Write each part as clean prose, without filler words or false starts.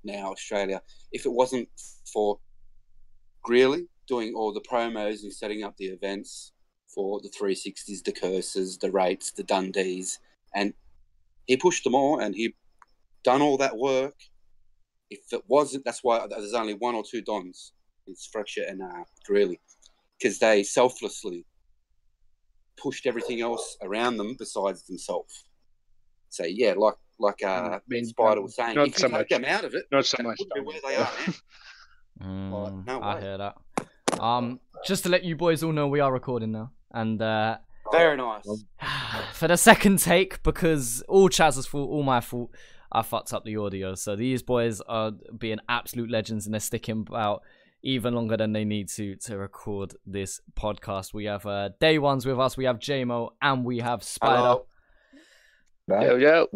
now, Australia. If it wasn't for Greeley doing all the promos and setting up the events for the 360s, the Curses, the Rates, the Dundees, and he pushed them all and he done all that work. If it wasn't, that's why there's only one or two Dons. It's Fracture and Greeley, because they selflessly pushed everything else around them besides themselves. So yeah, like Spider was saying, if you take them out of it, not so much where they are now. No I hear that. Just to let you boys all know, we are recording now, and very nice. For the second take, because all Chaz's fault, all my fault, I fucked up the audio. So these boys are being absolute legends, and they're sticking about even longer than they need to record this podcast. We have Day Ones with us, we have JMO, and we have Spider. Yo.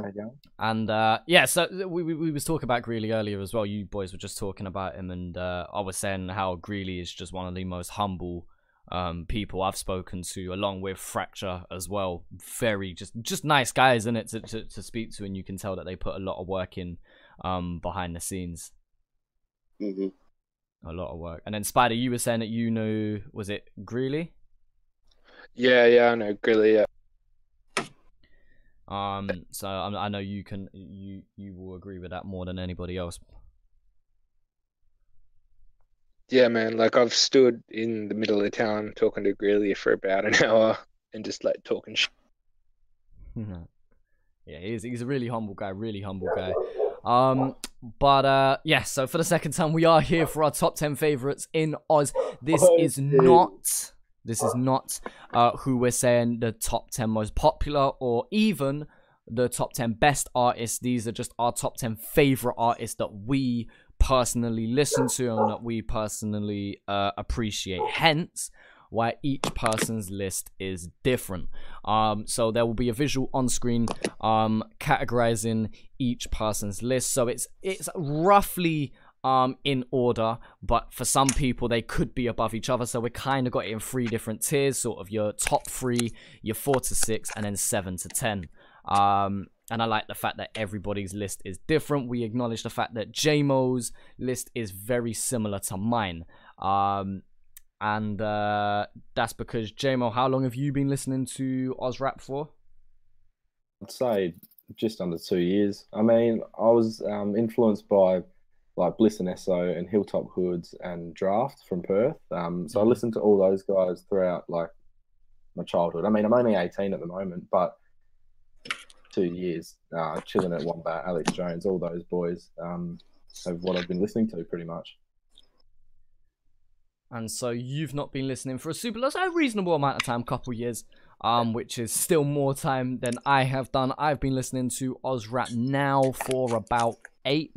And yeah, so we was talking about Greeley earlier as well. You boys were just talking about him, and I was saying how Greeley is just one of the most humble people I've spoken to, along with Fracture as well. Very just nice guys, isn't it, to speak to, and you can tell that they put a lot of work in behind the scenes. A lot of work. And then Spider, you were saying that you know, was it Greeley? Yeah, I know Greeley. Yeah. So I know you will agree with that more than anybody else. Yeah, man. Like, I've stood in the middle of town talking to Greeley for about an hour and just like talking shit. Yeah, he's a really humble guy, But yeah, so for the second time, we are here for our top 10 favorites in Oz. This is not who we're saying the top 10 most popular or even the top 10 best artists. These are just our top 10 favorite artists that we personally listen to and that we personally appreciate. Hence why each person's list is different. So there will be a visual on screen categorizing each person's list. So it's roughly in order, but for some people they could be above each other. So we kind of got it in 3 different tiers, sort of your top 3, your 4 to 6, and then 7 to 10. And I like the fact that everybody's list is different. We acknowledge the fact that JMO's list is very similar to mine. And that's because, JMO, how long have you been listening to Oz Rap for? I'd say just under 2 years. I mean, I was influenced by like Bliss and Esso and Hilltop Hoods and Draft from Perth. So I listened to all those guys throughout like my childhood. I mean, I'm only 18 at the moment, but 2 years chilling at Wombat, Alex Jones, all those boys have what I've been listening to pretty much. And so you've not been listening for a reasonable amount of time, couple years, which is still more time than I have done. I've been listening to Oz Rap now for about 8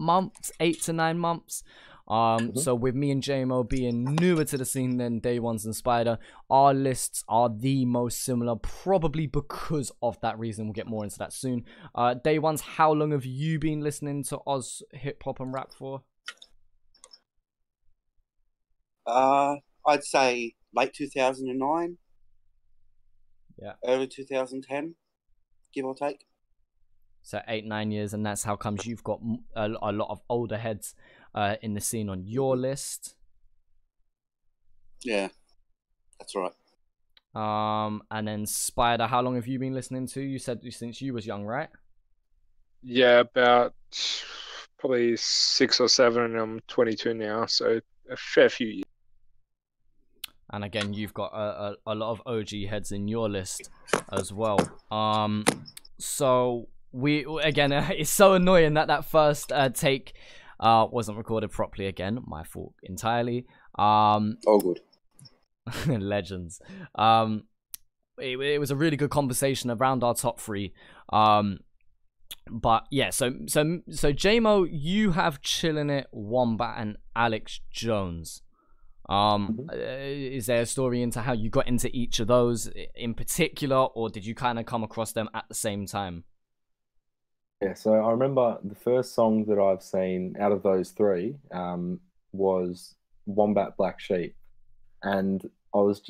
to 9 months. So with me and JMO being newer to the scene than Day Ones and Spider, our lists are the most similar, probably because of that reason. We'll get more into that soon. Day Ones, how long have you been listening to Oz hip hop and rap for? I'd say late 2009. Yeah. Early 2010, give or take. So 8-9 years, and that's how comes you've got a lot of older heads in the scene on your list. Yeah, that's right. And then Spider, how long have you been listening to? You said since you was young, right? Yeah, about probably 6 or 7, and I'm 22 now, so a fair few years. And again, you've got a lot of OG heads in your list as well. So we again, it's so annoying that first take wasn't recorded properly. Again, my fault entirely. Oh, good. Legends. It was a really good conversation around our top 3. But yeah, so JMO, you have Chillin' It, Wombat, and Alex Jones. Is there a story into how you got into each of those in particular, or did you kind of come across them at the same time? Yeah, so I remember the first song that I've seen out of those 3 was Wombat Black Sheep, and I was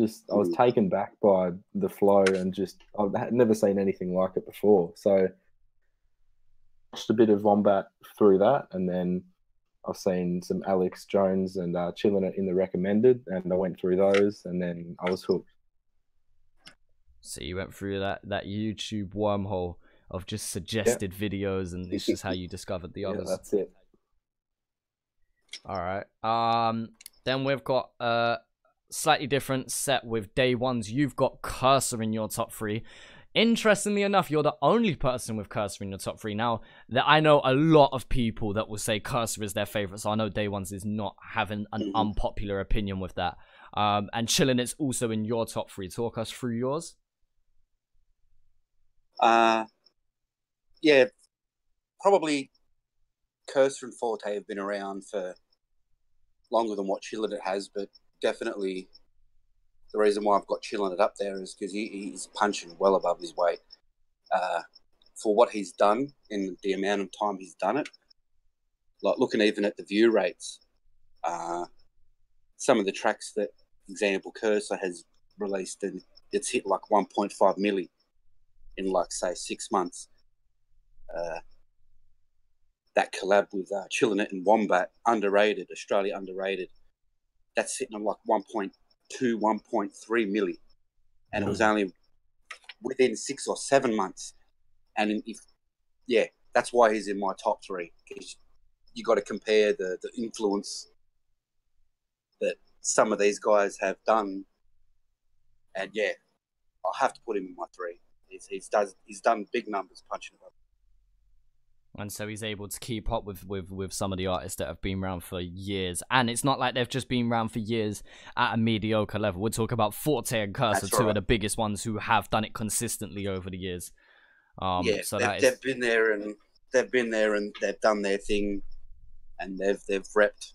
taken back by the flow, and I had never seen anything like it before. So watched a bit of Wombat through that, and then I've seen some Alex Jones and Chilling It in the recommended, and I went through those, and then I was hooked. So you went through that YouTube wormhole of just suggested videos, and it's just how you discovered the others. Yeah, that's it. All right. Then we've got a slightly different set with day ones. You've got Cursor in your top 3. Interestingly enough, you're the only person with Cursor in your top 3. Now, that I know a lot of people that will say Cursor is their favorite, so I know day ones is not having an unpopular opinion with that. And Chillin' It's also in your top 3. Talk us through yours. Yeah, probably Cursor and Forte have been around for longer than what Chillin' It has, but definitely the reason why I've got Chillin' It up there is because he's punching well above his weight for what he's done in the amount of time he's done it. Like looking even at the view rates, some of the tracks that, example, Cursor has released, and it's hit like 1.5 milli in like say 6 months. That collab with Chillin' It and Wombat, underrated, Australia underrated, that's sitting on like 1.2, 1.3 milli, and it was only within 6 or 7 months. And that's why he's in my top 3, because you got to compare the influence that some of these guys have done, and I'll have to put him in my 3. He's done big numbers punching above. And so he's able to keep up with some of the artists that have been around for years. And it's not like they've just been around for years at a mediocre level. We're talking about Forte and Cursor, two of the biggest ones who have done it consistently over the years. So they've been there and they've done their thing, and they've repped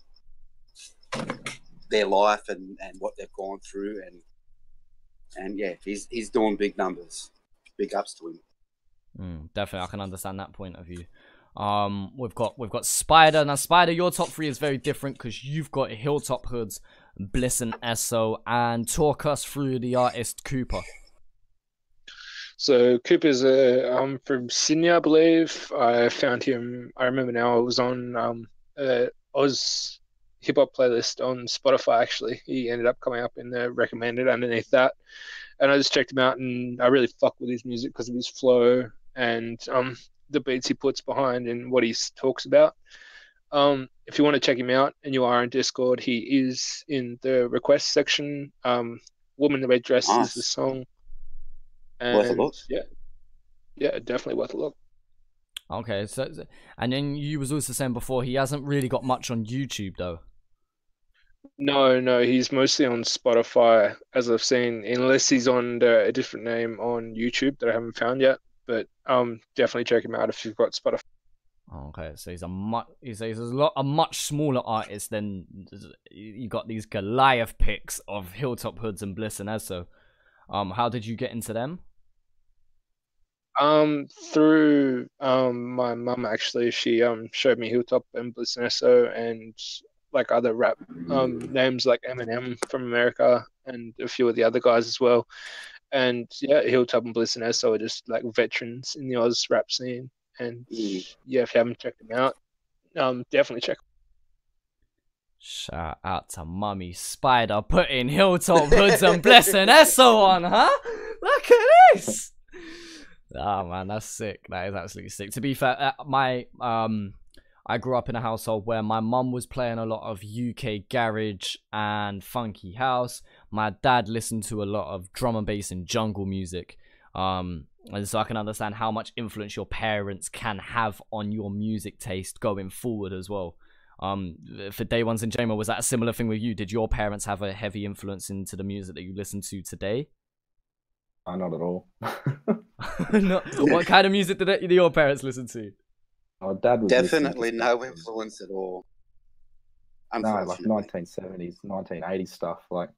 their life and what they've gone through, and he's doing big numbers. Big ups to him. Definitely, I can understand that point of view. We've got Spider. Now, Spider, your top 3 is very different because you've got Hilltop Hoods, Bliss and Esso, and talk us through the artist Cooper. So Cooper's from Sydney, I believe. I found him. I remember now. I was on Oz hip hop playlist on Spotify. Actually, he ended up coming up in the recommended underneath that, and I just checked him out, and I really fuck with his music because of his flow and the beats he puts behind and what he talks about. If you want to check him out and you are in Discord, he is in the request section. Woman in the Red Dress is the song. And worth a look. Yeah, definitely worth a look. Okay, so and then you was also saying before he hasn't really got much on YouTube though. No, he's mostly on Spotify, as I've seen, unless he's on a different name on YouTube that I haven't found yet. But definitely check him out if you've got Spotify. Okay, so he's a much smaller artist than you got these Goliath picks of Hilltop Hoods and Bliss and Esso. How did you get into them? Through my mum, actually. She showed me Hilltop and Bliss and Esso and like other rap names like Eminem from America and a few of the other guys as well. And yeah, Hilltop and Bliss and Esso are just like veterans in the Oz rap scene. And yeah, if you haven't checked them out, definitely check them. Shout out to Mummy Spider putting Hilltop Hoods and Bliss and Esso on, huh? Look at this! Oh man, that's sick. That is absolutely sick. To be fair, I grew up in a household where my mum was playing a lot of UK garage and funky house. My dad listened to a lot of drum and bass and jungle music. And so I can understand how much influence your parents can have on your music taste going forward as well. For day ones in Jama, was that a similar thing with you? Did your parents have a heavy influence into the music that you listen to today? Not at all. No. What kind of music did your parents listen to? My dad was definitely no influence at all. No, like 1970s, 1980s stuff, like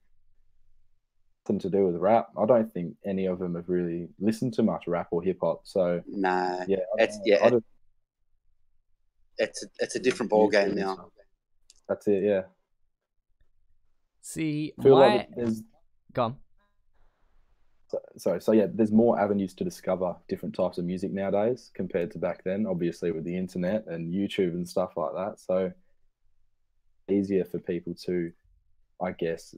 nothing to do with rap. I don't think any of them have really listened to much rap or hip hop. So nah, yeah, it's a different ball game now. That's it, yeah. See, like gone. So yeah, there's more avenues to discover different types of music nowadays compared to back then, obviously with the internet and YouTube and stuff like that. So easier for people to, I guess,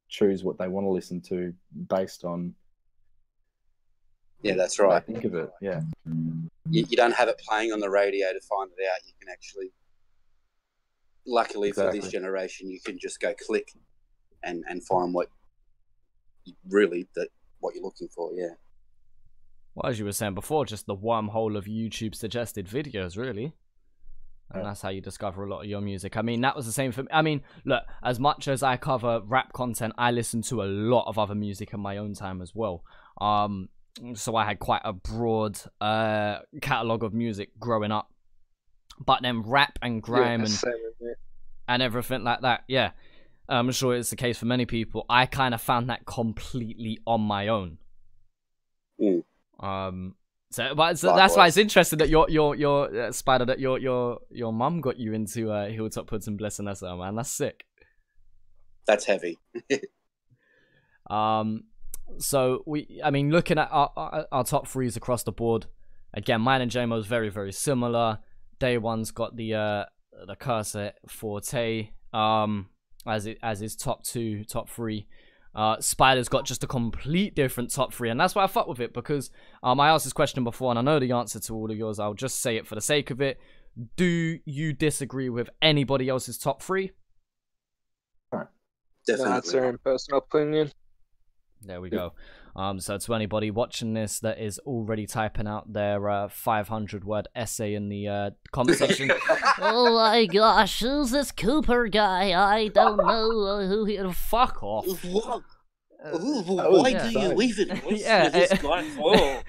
choose what they want to listen to based on. Yeah, that's what right. they think of it. Yeah. You don't have it playing on the radio to find it out. You can actually, luckily for this generation, you can just go click and find what what you're looking for. Yeah. Well, as you were saying before, just the wormhole of YouTube suggested videos, really. And that's how you discover a lot of your music. I mean, that was the same for me. I mean, look, as much as I cover rap content, I listen to a lot of other music in my own time as well. So I had quite a broad catalogue of music growing up. But then rap and grime and everything like that, yeah. I'm sure it's the case for many people. I kind of found that completely on my own. So that's why it's interesting that your Spider, that your mum got you into Hilltop Hoods and Bliss and SO, man. That's sick. That's heavy. So I mean, looking at our top threes across the board, again, mine and JMO's very, very similar. Day One's got the Cursor Forte, as his top three. Spider's got just a complete different top three, and that's why I fuck with it, because I asked this question before and I know the answer to all of yours. I'll just say it for the sake of it. Do you disagree with anybody else's top three? Definitely. That's their own personal opinion. There we go. So to anybody watching this that is already typing out their 500-word essay in the comment section. Oh my gosh, who's this Cooper guy? I don't know who he... Fuck off. Why do you even listen to this guy for?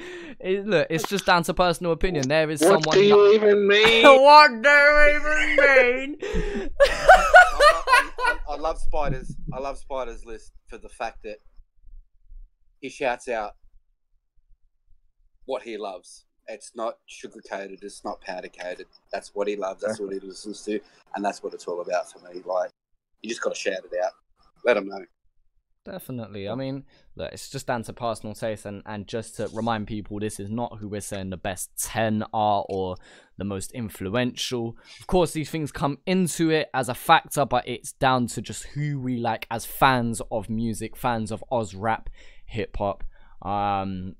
Look, it's just down to personal opinion. There is What someone... do you even mean? What do you even mean? I love Spider's list for the fact that he shouts out what he loves. It's not sugar-coated. It's not powder-coated. That's what he loves. That's what he listens to. And that's what it's all about for me. Like, you just got to shout it out. Let him know. Definitely. I mean, look, it's just down to personal taste. And just to remind people, this is not who we're saying the best 10 are or the most influential. Of course, these things come into it as a factor, but it's down to just who we like as fans of music, fans of Oz rap, hip hop, and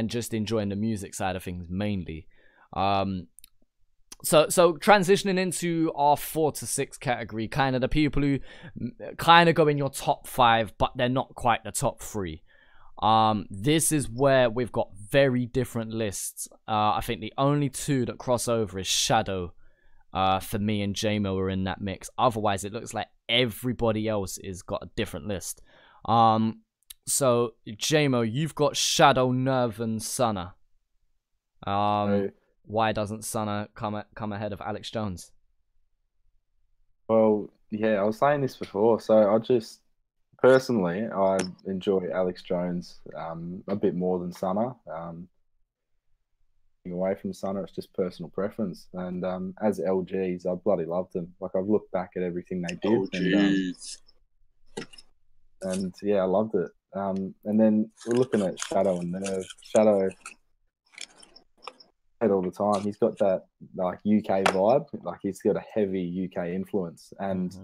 just enjoying the music side of things mainly. So transitioning into our 4 to 6 category, kind of the people who kind of go in your top 5, but they're not quite the top 3. This is where we've got very different lists. I think the only two that cross over is Shadow. For me and JMO are in that mix. Otherwise, it looks like everybody else has got a different list. So, JMO, you've got Shadow, Nerve, and Sunna. Why doesn't Sunna come ahead of Alex Jones? Well, yeah, I was saying this before. So I just, personally, I enjoy Alex Jones a bit more than Sunna. Away from Sunna, it's just personal preference. And as LGs, I bloody loved them. Like, I've looked back at everything they did. And yeah, I loved it. And then we're looking at Shadow and Nerve. Shadow, all the time, he's got that like UK vibe. Like, he's got a heavy UK influence. And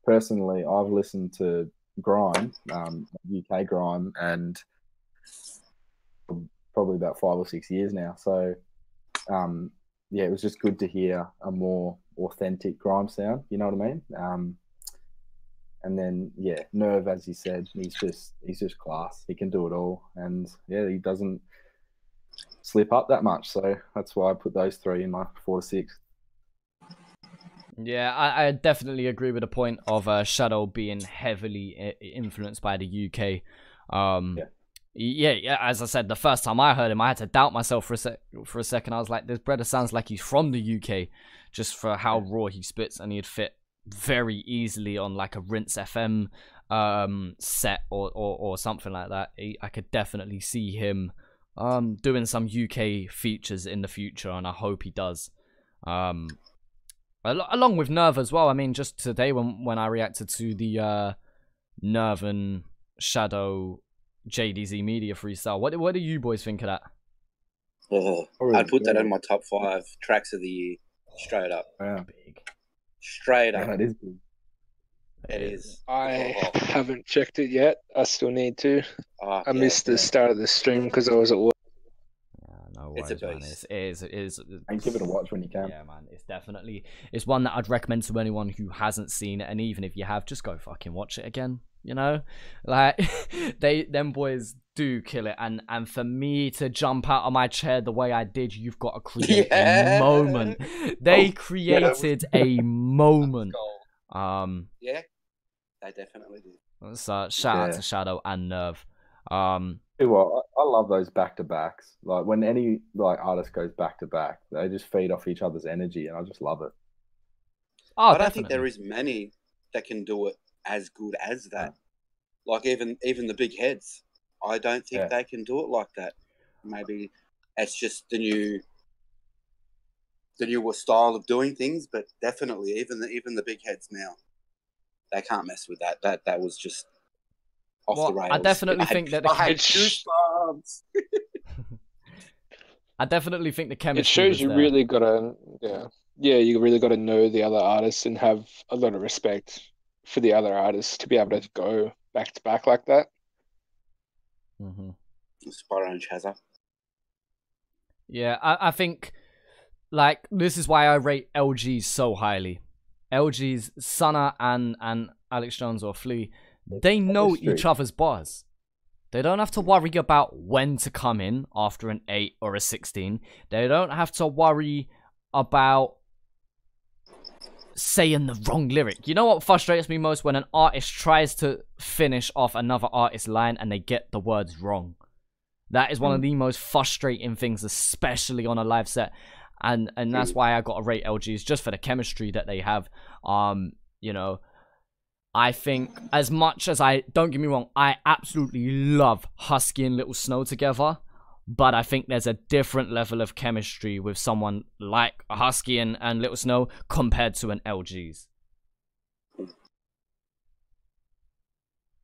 personally, I've listened to grime, UK grime, and probably about 5 or 6 years now. So yeah, it was just good to hear a more authentic grime sound. You know what I mean? And then, yeah, Nerve, as you said, he's just class. He can do it all. And, yeah, he doesn't slip up that much. So that's why I put those three in my 4 to 6. Yeah, I definitely agree with the point of Shadow being heavily influenced by the UK. Yeah, as I said, the first time I heard him, I had to doubt myself for a second. I was like, this brother sounds like he's from the UK, just for how raw he spits, and he'd fit very easily on like a Rinse FM set or something like that. I could definitely see him doing some UK features in the future, and I hope he does. Along with Nerve as well. I mean, just today when I reacted to the Nerve and Shadow JDZ Media freestyle, what do you boys think of that? I'd put that in my top 5 tracks of the year, straight up. Yeah. Big. Straight up. Yeah, it is good. It is. I haven't checked it yet. I still need to. Oh, I missed the start of the stream because I was at work. No It's worries, a man. beast. It is. And give it a watch when you can. Yeah, man. It's one that I'd recommend to anyone who hasn't seen it, and even if you have, just go fucking watch it again. You know, like them boys do kill it, and for me to jump out of my chair the way I did, you've got to create a moment. They created a moment. Yeah, they definitely did. So shout out to Shadow and Nerve. Well, I love those back to backs. Like when any artist goes back to back, they just feed off each other's energy, and I just love it. Oh, I don't think there is many that can do it as good as that. Like even the big heads, I don't think they can do it like that. Maybe it's just the newer style of doing things, but definitely even the big heads now, they can't mess with that. That was just off the rails. I definitely think that I had goosebumps. I definitely think the chemistry. It shows you really gotta, you really gotta know the other artists and have a lot of respect for the other artists to be able to go back to back like that. AEST. Yeah, I think like this is why I rate LG so highly. LG's Sana and Alex Jones or Flea, they know each other's bars. They don't have to worry about when to come in after an 8 or a 16. They don't have to worry about saying the wrong lyric. You know what frustrates me most? When an artist tries to finish off another artist's line and they get the words wrong. That is one of the most frustrating things, especially on a live set. And that's why I got to rate LGs, just for the chemistry that they have. You know, I think as much as don't get me wrong, I absolutely love Husky and Little Snow together. But I think there's a different level of chemistry with someone like Husky and Little Snow compared to an LG's.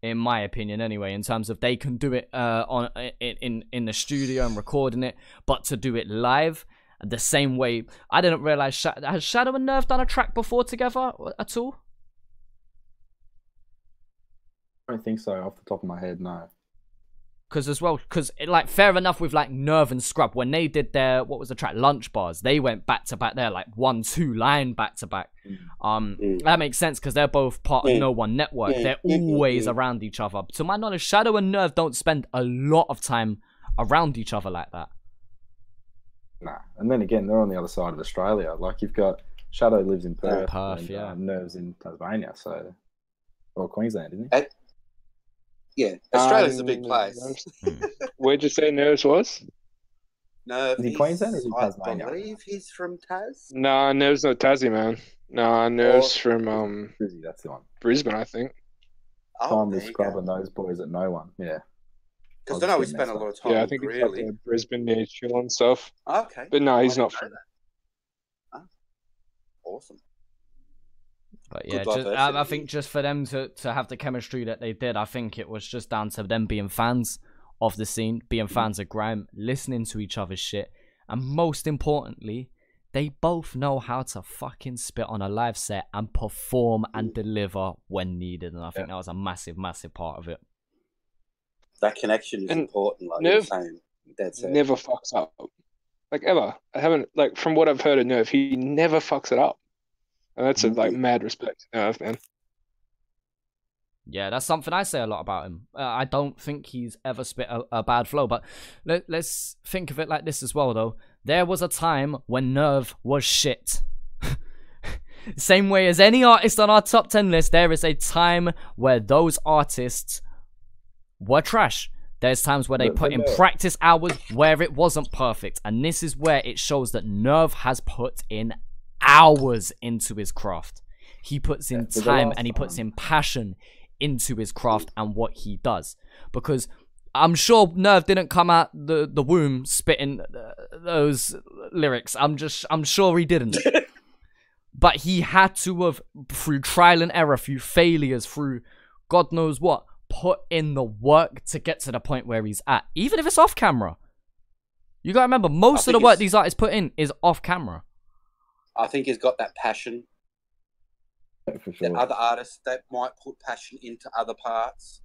In my opinion, anyway, in terms of they can do it in the studio and recording it, but to do it live the same way, I didn't realize. Has Shadow and Nerve done a track before together at all? I don't think so, off the top of my head, no. Because like fair enough with like Nerve and Scrub, when they did their, what was the track, Lunch Bars, they went back to back there, like 1-2 line back to back. That makes sense because they're both part of No One Network. They're always around each other. To my knowledge, Shadow and Nerve don't spend a lot of time around each other like that. Nah, and then again, they're on the other side of Australia. Like you've got Shadow lives in Perth, and Nerve's in Tasmania, or Queensland, isn't he? Yeah, Australia's a big place. Where'd you say Nerves was? No, is he Queensland or is he Tasmania? I believe he's from Tas. No, Nerves not Tassie, man. No, Nerves from that's the one. Brisbane, I think. Time with Scrub and those boys at No One, yeah. Because I know we spent a lot of time. Yeah, I think it's like Brisbane near Chill and stuff. Okay, but no, he's not from that. Awesome. But yeah, I think just for them to have the chemistry that they did, I think it was just down to them being fans of the scene, being fans of grime, listening to each other's shit, and most importantly, they both know how to fucking spit on a live set and perform and deliver when needed, and I think that was a massive, massive part of it. That connection is important, like you're saying. That's it. Never fucks up, like ever. I haven't, like, from what I've heard of Nerve, he never fucks it up. And that's like mad respect to Nerve, man. Yeah, that's something I say a lot about him. I don't think he's ever spit a bad flow, but let's think of it like this as well, though. There was a time when Nerve was shit. Same way as any artist on our top 10 list, there is a time where those artists were trash. There's times where they put in practice hours where it wasn't perfect. And this is where it shows that Nerve has put in hours into his craft. He puts in time and he puts in passion into his craft and what he does. Because I'm sure Nerve didn't come out the womb spitting those lyrics. I'm sure he didn't. But he had to have, through trial and error, through failures, through God knows what, put in the work to get to the point where he's at. Even if it's off camera. You gotta remember, most of the work these artists put in is off camera. I think he's got that passion For sure. The other artists that might put passion into other parts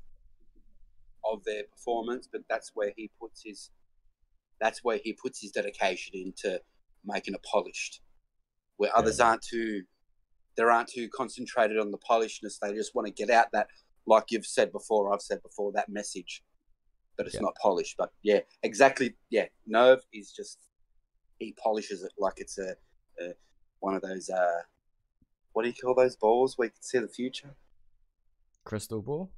of their performance, but that's where he puts his dedication into making it polished. Where others aren't too concentrated on the polishedness. They just want to get out that, like you've said before, I've said before, that message, but it's not polished. But yeah, exactly. Yeah, Nerve is just, he polishes it like it's a one of those what do you call those balls where you can see the future? Crystal ball.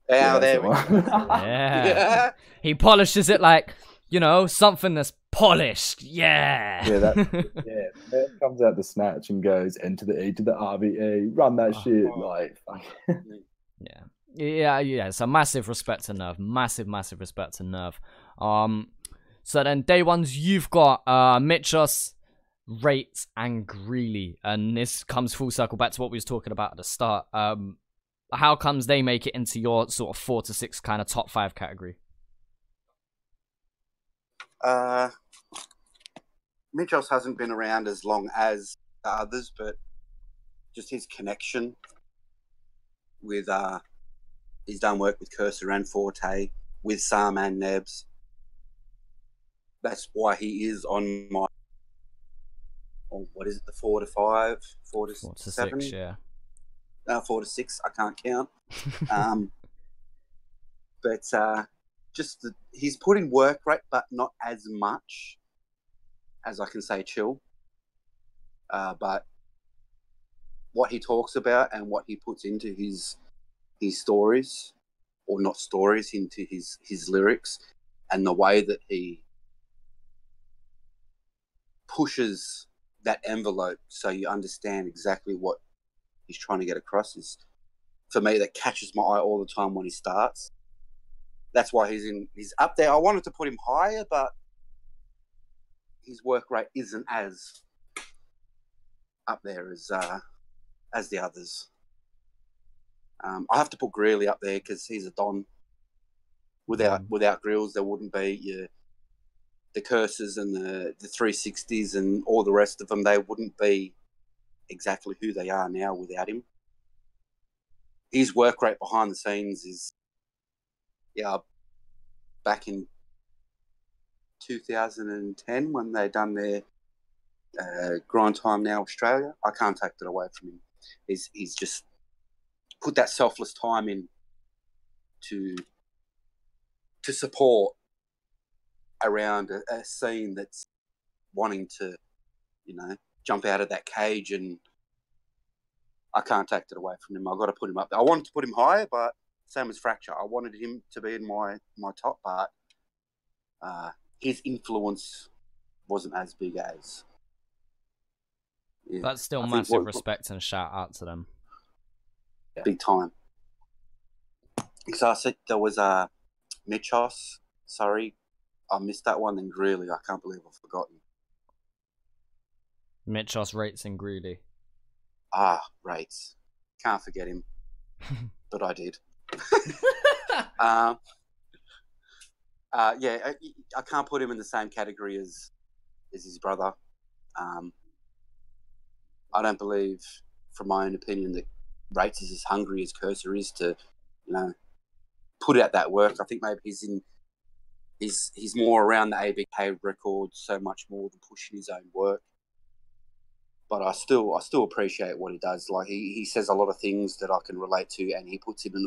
Yeah, there we go. Yeah. He polishes it like, you know, something that's polished. Yeah. Yeah, that comes out the snatch and goes N to the E to the RVE, run that shit like. Yeah. So massive respect to Nerve. Massive respect to Nerve. So then day ones, you've got Mitchos, Rates, and Greeley, and this comes full circle back to what we was talking about at the start. How comes they make it into your sort of 4 to 6 kind of top 5 category? Mitchos hasn't been around as long as the others, but just his connection with he's done work with Cursor and Forte, with Sam and Nebs. That's why he is on my, what is it, the 4 to 5, 4 to 7? 6, yeah. 4 to 6, I can't count. But just he's put in work rate, but not as much as I can say Chill. But what he talks about and what he puts into his stories, or not stories, into his lyrics, and the way that he pushes that envelope so you understand exactly what he's trying to get across, is, for me, that catches my eye all the time when he starts. That's why he's up there. I wanted to put him higher, but his work rate isn't as up there as the others. I have to put Greeley up there because he's a Don. Without Grills, there wouldn't be the Curses and the 360s and all the rest of them. They wouldn't be exactly who they are now without him. His work rate behind the scenes is, back in 2010 when they done their Grind Time Now Australia, I can't take that away from him. He's just put that selfless time in to support around a scene that's wanting to, jump out of that cage, and I can't take it away from him. I've got to put him up there. I wanted to put him higher, but same as Fracture, I wanted him to be in my top part. His influence wasn't as big as. That's still massive respect and shout out to them. Big time. Because I said there was Mitchos. Sorry, I missed that one. And Greeley, I can't believe I've forgotten. Mitchos, Rates, and Greeley. Rates. Can't forget him. But I did. I can't put him in the same category as his brother. I don't believe, from my own opinion, that Rates is as hungry as Cursor is to, put out that work. I think maybe he's more around the ABK records so much more than pushing his own work. But I still appreciate what he does. Like he says a lot of things that I can relate to, and he puts it in,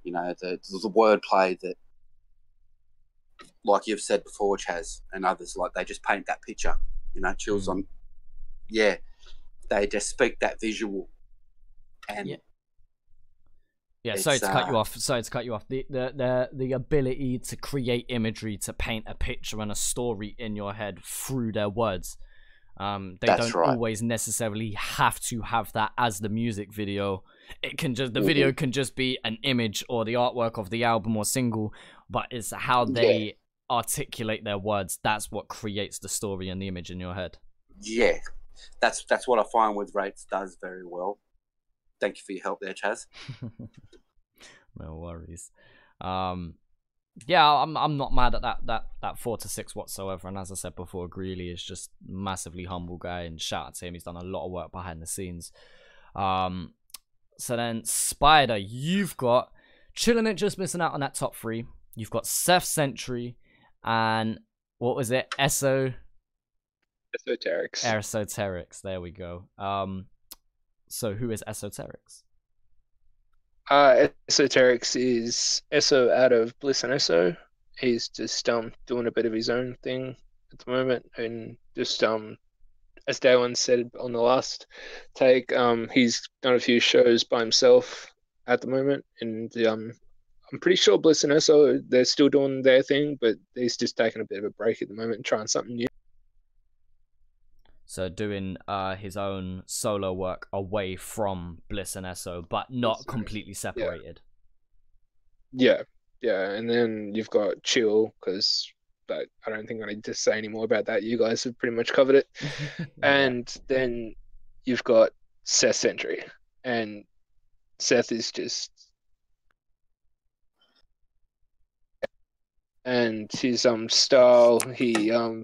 the wordplay that, like you've said before, Chaz, and others, like they just paint that picture, Chills on. Yeah, they just speak that visual, and sorry to cut you off. The ability to create imagery, to paint a picture and a story in your head through their words. They don't always necessarily have to have that as the music video. It can just, the video can just be an image or the artwork of the album or single, but it's how they articulate their words. That's what creates the story and the image in your head. Yeah, that's what I find with Rates does very well. Thank you for your help there, Chaz. No worries. I'm not mad at that 4 to 6 whatsoever. And as I said before, Greeley is just massively humble guy, and shout out to him. He's done a lot of work behind the scenes. So then Spider, you've got Chillin' It just missing out on that top 3. You've got Seth Sentry and what was it? Esoterics. Esoterics. There we go. So who is Esoterics? Esoterics is Eso out of Bliss and Eso. He's just doing a bit of his own thing at the moment, and just as Day One said on the last take, he's done a few shows by himself at the moment, and I'm pretty sure Bliss and Eso, they're still doing their thing, but he's just taking a bit of a break at the moment and trying something new. So doing his own solo work away from Bliss and Eso, but not completely separated. Yeah, and then you've got Chill, because I don't think I need to say any more about that. You guys have pretty much covered it. And then you've got Seth Sentry, and Seth is just... And his style, he I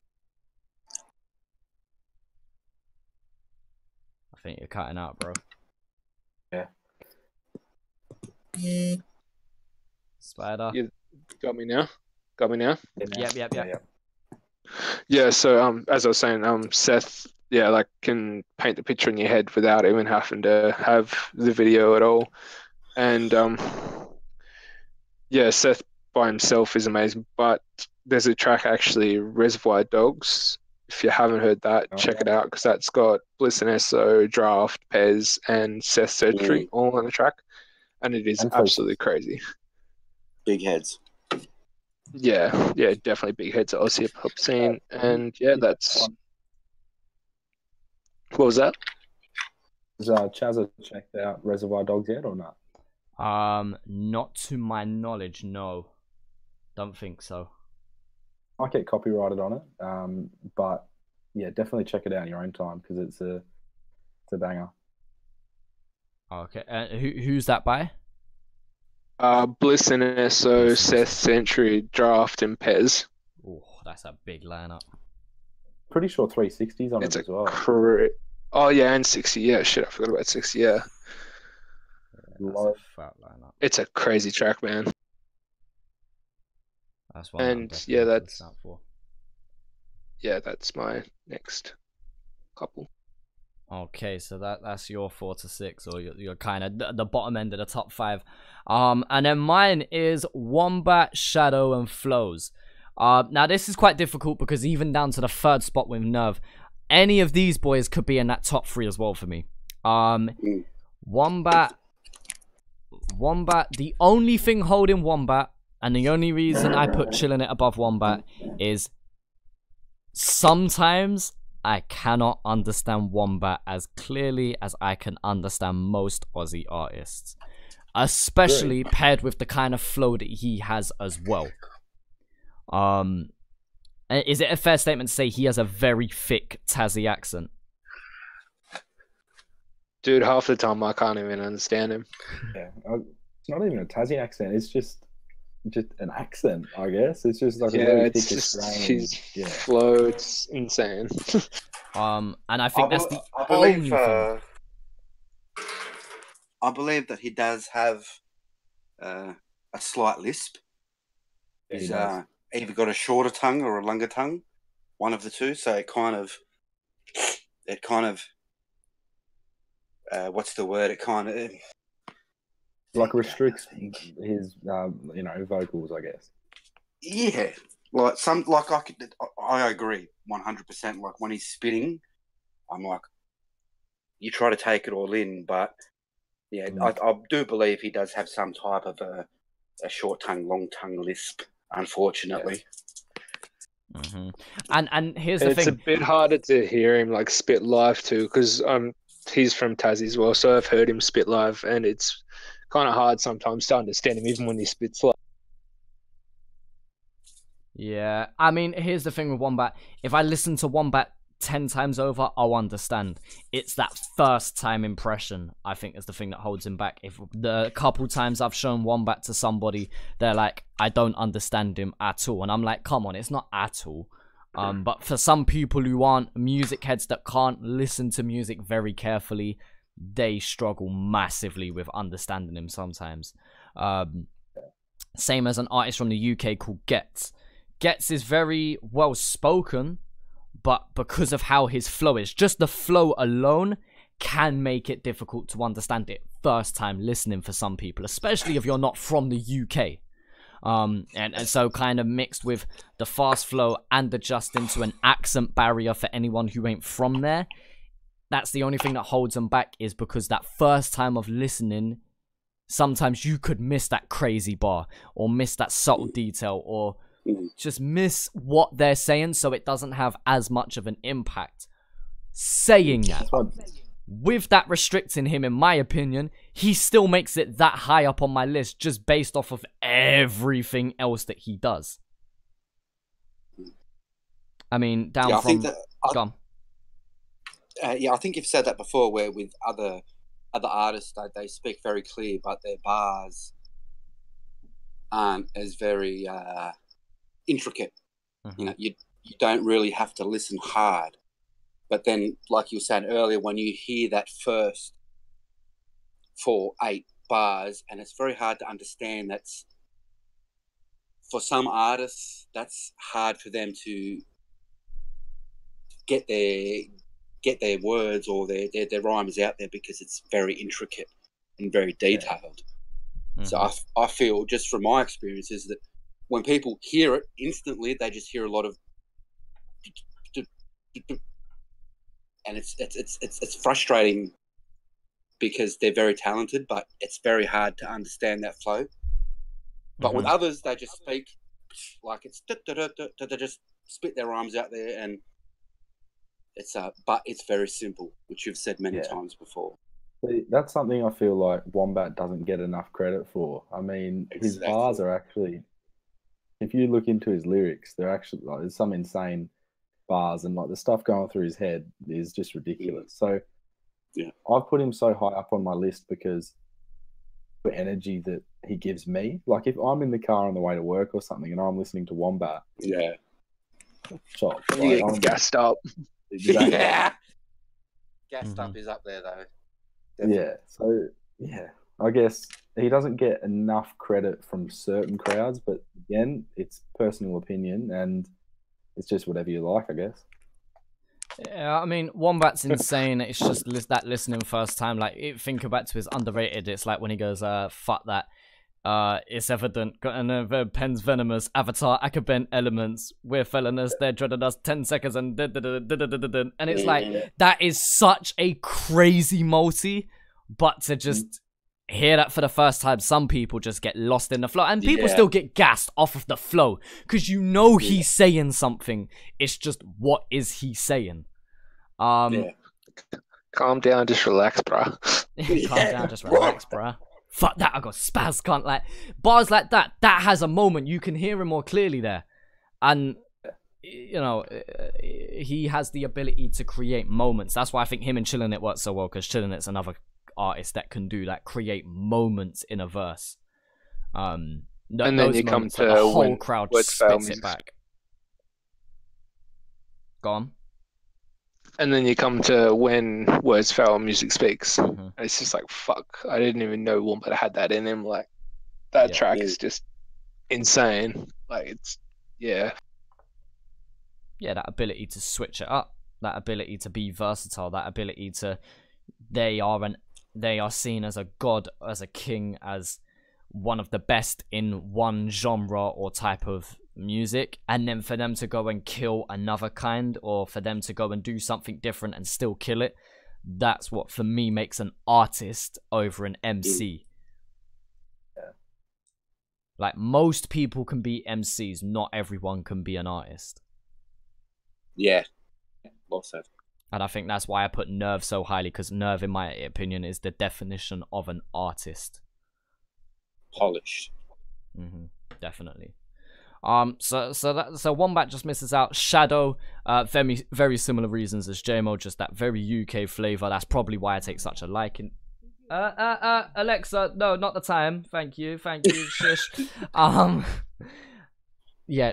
think you're cutting out, bro. Yeah. Spider. You got me now? Yep. Yeah, so as I was saying, Seth, like can paint the picture in your head without even having to have the video at all. And Seth by himself is amazing, but there's a track actually, Reservoir Dogs. If you haven't heard that, check it out, because that's got Bliss and Eso, Draft, Pez, and Seth Sentry all on the track, and it is absolutely crazy. Big heads. Yeah, definitely big heads at Aussie hip hop scene, and that's... What was that? Has Chazza checked out Reservoir Dogs yet or not? Not to my knowledge, no. Don't think so. Might get copyrighted on it, but yeah, definitely check it out in your own time, because it's a banger. Okay, who's that by? Bliss and Eso, Seth Sentry, Draft, and Pez. Oh, that's a big lineup. Pretty sure 360's on it as well. Oh yeah, and 60. Yeah, shit, I forgot about 60. Yeah. That's a fat lineup. It's a crazy track, man. That's one. And that's my next couple. Okay, so that's your 4 to 6, or you're kind of the bottom end of the top 5. And then mine is Wombat, Shadow, and Flows. Now this is quite difficult, because even down to the 3rd spot with Nerve, any of these boys could be in that top 3 as well for me. Wombat. The only thing holding Wombat, and the only reason I put Chillin' It above Wombat, is sometimes I cannot understand Wombat as clearly as I can understand most Aussie artists, especially paired with the kind of flow that he has as well. Is it a fair statement to say he has a very thick Tassie accent? Dude, half the time I can't even understand him. Yeah, it's not even a Tassie accent. It's just an accent, I guess. It's just like a very thick his flow. It's insane. And I think that's the only thing. I believe that he does have a slight lisp. He's either got a shorter tongue or a longer tongue, one of the two. So it kind of what's the word? It kind of like restricts his vocals, I guess. Yeah, I agree 100%. Like when he's spitting, I'm like, you try to take it all in, but yeah, I do believe he does have some type of a short tongue, long tongue lisp, unfortunately. Mm-hmm. And here's the thing: it's a bit harder to hear him like spit live too, because he's from Tassie as well, so I've heard him spit live, and it's kind of hard sometimes to understand him, even when he spits live. Yeah, I mean, here's the thing with Wombat. If I listen to Wombat 10 times over, I'll understand. It's that first time impression, I think, is the thing that holds him back. If the couple times I've shown Wombat to somebody, they're like, I don't understand him at all. And I'm like, come on, it's not at all. But for some people who aren't music heads that can't listen to music very carefully, they struggle massively with understanding him sometimes. Same as an artist from the UK called Gets. Gets is very well spoken, but because of how his flow is, just the flow alone can make it difficult to understand it first time listening for some people, especially if you're not from the UK. And so kind of mixed with the fast flow and adjusting to an accent barrier for anyone who ain't from there. That's the only thing that holds them back, is because that first time of listening, sometimes you could miss that crazy bar or miss that subtle detail or just miss what they're saying, so it doesn't have as much of an impact. Saying that, with that restricting him, in my opinion, he still makes it that high up on my list just based off of everything else that he does. I mean, down yeah, from... I think you've said that before, where with other artists, they speak very clear, but their bars aren't as very intricate. You know, you don't really have to listen hard. But then, like you were saying earlier, when you hear that first 4-8 bars, and it's very hard to understand. That's, for some artists, that's hard for them to get their words or their rhymes out there, because it's very intricate and very detailed. So I feel, just from my experiences, that when people hear it instantly, they just hear a lot of, and it's frustrating, because they're very talented, but it's very hard to understand that flow. But with others, they just speak like it's they just spit their rhymes out there, and it's but it's very simple, which you've said many times before. That's something I feel like Wombat doesn't get enough credit for. I mean, his bars are actually, if you look into his lyrics, they're actually like, there's some insane bars, and like the stuff going through his head is just ridiculous. So I've put him so high up on my list because the energy that he gives me. Like if I'm in the car on the way to work or something and I'm listening to Wombat, chop, like, I'm gassed up. Exactly. Gassed up is up there though. Definitely. So I guess he doesn't get enough credit from certain crowds, but again, it's personal opinion, and it's just whatever you like, I guess. Yeah, I mean, Wombat's insane. It's just that listening first time. Like, think back to his Underrated. It's like when he goes, fuck that. It's evident. Got another pen's venomous. Avatar, Akabent elements. We're felonious. They're dreading us 10 seconds and and it's like, that is such a crazy multi, but to just hear that for the first time, some people just get lost in the flow, and people still get gassed off of the flow, because you know he's saying something. It's just, what is he saying? Calm down, just relax, bruh. Calm down, just relax, bruh. Fuck that, I got spaz, can't, like, bars like that has a moment. You can hear him more clearly there. And, you know, he has the ability to create moments. That's why I think him and Chillin' It work so well, because Chillin' It's another artist that can do that, create moments in a verse. And then you come to the whole when crowd words fail, spits it back. Go on. And then you come to when words fail, music speaks. And it's just like, fuck, I didn't even know Wombat had that in him. Like, that track is just insane. Like, it's that ability to switch it up, that ability to be versatile, that ability to, they are seen as a god, as a king, as one of the best in one genre or type of music, and then for them to go and kill another kind, or for them to go and do something different and still kill it, that's what for me makes an artist over an MC. Like, most people can be MCs, not everyone can be an artist. Well said. And I think that's why I put Nerve so highly, because Nerve, in my opinion, is the definition of an artist. Polished. Definitely. So Wombat just misses out. Shadow, very similar reasons as JMO, just that very UK flavor. That's probably why I take such a liking. Alexa, no, not the time. Thank you, shush.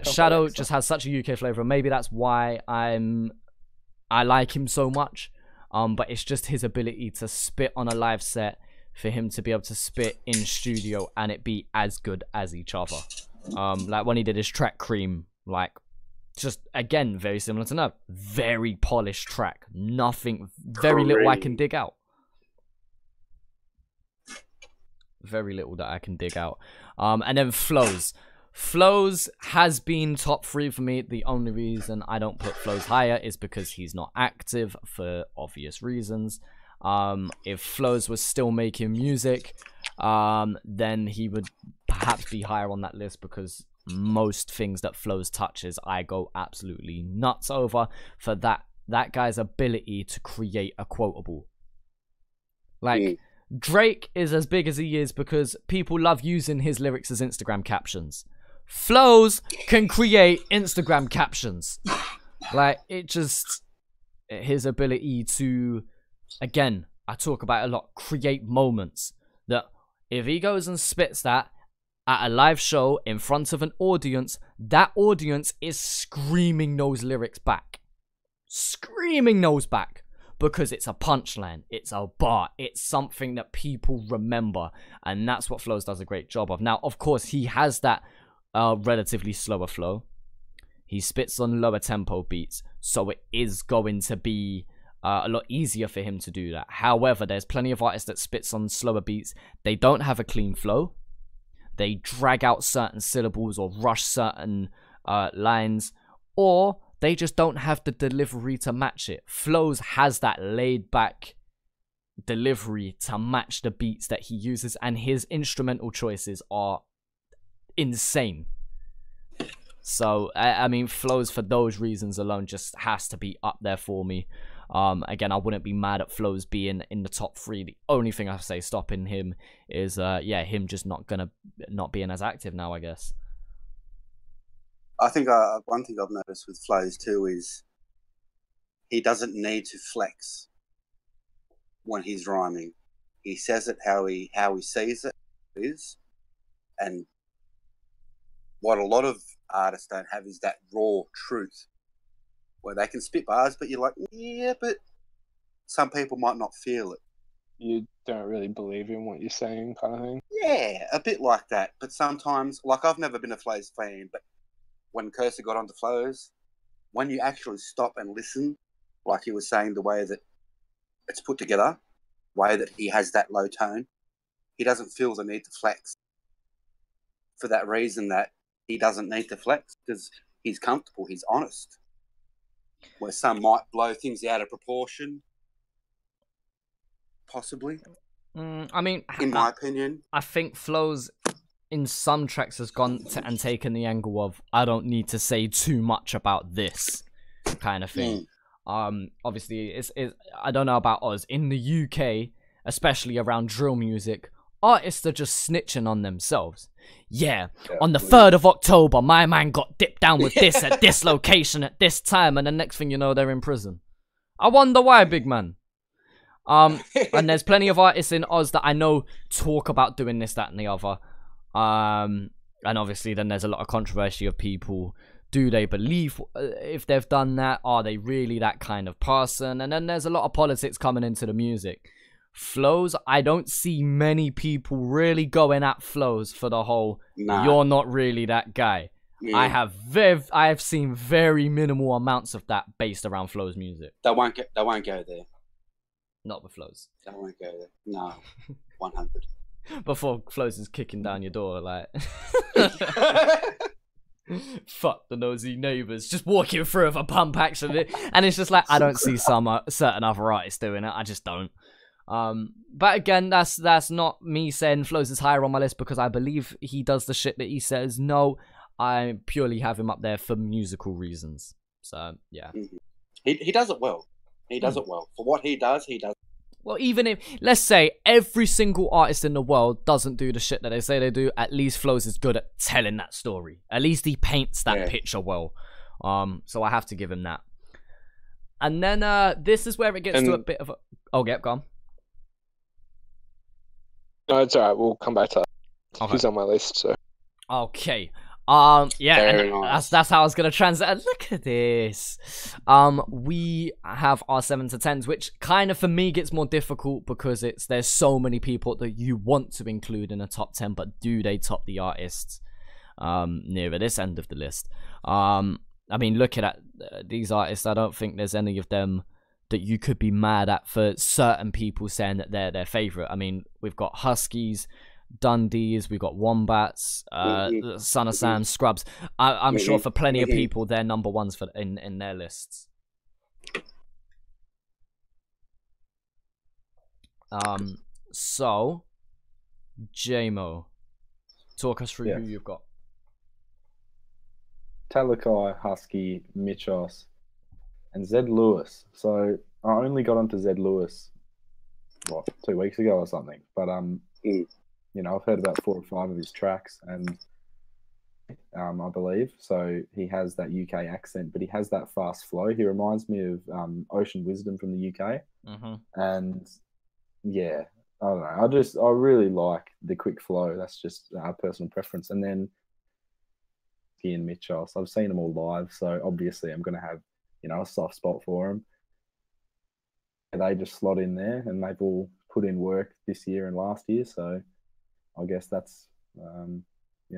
Shadow just has such a UK flavor. Maybe that's why I like him so much. But it's just his ability to spit on a live set, for him to be able to spit in studio and it be as good as each other. Like when he did his track Cream, like, just again very similar to Nerve, very polished track, nothing, very little I can dig out. Very little that I can dig out. And then Flows. Flows has been top 3 for me. The only reason I don't put Flows higher is because he's not active for obvious reasons. If Flows was still making music, then he would perhaps be higher on that list, because most things that Flows touches I go absolutely nuts over, for that guy's ability to create a quotable. Like, Drake is as big as he is because people love using his lyrics as Instagram captions. Flows can create Instagram captions. Like, it just, his ability to, again, I talk about it a lot, create moments. That if he goes and spits that at a live show in front of an audience, that audience is screaming those lyrics back. Screaming those back. Because it's a punchline, it's a bar, it's something that people remember. And that's what Flows does a great job of. Now, of course, he has that relatively slower flow. He spits on lower tempo beats, so it is going to be a lot easier for him to do that. However, there's plenty of artists that spits on slower beats. They don't have a clean flow. They drag out certain syllables or rush certain lines, or they just don't have the delivery to match it. Flows has that laid back delivery to match the beats that he uses, and his instrumental choices are insane. So, I mean, Flows for those reasons alone just has to be up there for me. Again, I wouldn't be mad at Flows being in the top 3. The only thing I say stopping him is, yeah, him just not being as active now, I guess. I think one thing I've noticed with Flows too is he doesn't need to flex when he's rhyming. He says it how he sees it is, and what a lot of artists don't have is that raw truth, where they can spit bars, but you're like, yeah, but some people might not feel it. You don't really believe in what you're saying, kind of thing. Yeah, a bit like that. But sometimes, like, I've never been a Flows fan, but when Cursor got onto Flows, when you actually stop and listen, like he was saying, the way that it's put together, the way that he has that low tone, he doesn't feel the need to flex. For that reason that he doesn't need to flex, because he's comfortable, he's honest. Where some might blow things out of proportion, possibly. I mean, in my opinion, I think Flows in some tracks has gone and taken the angle of, I don't need to say too much about this kind of thing. Obviously, it's I don't know about us. In the UK, especially around drill music, artists are just snitching on themselves. Yeah, on the 3rd of October, my man got dipped down with this at this location at this time, and the next thing you know, they're in prison. I wonder why, big man. And there's plenty of artists in Oz that I know talk about doing this, that, and the other. And obviously then there's a lot of controversy of people. Do they believe if they've done that? Are they really that kind of person? And then there's a lot of politics coming into the music. Flows, I don't see many people really going at Flows for the whole, you're not really that guy. I have seen very minimal amounts of that based around Flows music. They won't go there. Not with Flows. They won't go there. No. 100. Before Flows is kicking down your door, like, fuck the nosy neighbours, just walking through with a pump action, and it's just like, I don't see some certain other artists doing it. I just don't. But again, that's not me saying Flows is higher on my list because I believe he does the shit that he says. No, I purely have him up there for musical reasons. So yeah, he does it well. He does it well for what he does. He does. Well, even if, let's say, every single artist in the world doesn't do the shit that they say they do, at least Flows is good at telling that story. At least he paints that picture well. So I have to give him that. And then this is where it gets to a bit of a... Oh, yeah, go on. No, it's alright. We'll come back to that. Okay. He's on my list, so... Okay. Yeah, Very and nice. that's how I was gonna translate. Look at this. We have our 7 to 10s, which kind of for me gets more difficult because there's so many people that you want to include in a top 10, but do they top the artists nearer this end of the list? I mean, looking at these artists, I don't think there's any of them that you could be mad at for certain people saying that they're their favorite. I mean, we've got Huskies, Dundees, we've got Wombats, Son of Sam, Scrubs. I'm sure for plenty of people, they're number ones for in their lists. So, JMO, talk us through who you've got. Talakai, Husky, Mitchos, and Zed Lewis. So I only got onto Zed Lewis, 2 weeks ago or something. But you know, I've heard about 4 or 5 of his tracks, and I believe so. He has that UK accent, but he has that fast flow. He reminds me of Ocean Wisdom from the UK, and yeah, I don't know. I really like the quick flow. That's just our personal preference. And then he and Mitchell, I've seen them all live, so obviously I'm going to have, you know, a soft spot for them. And they just slot in there, and they've all put in work this year and last year. So I guess that's, you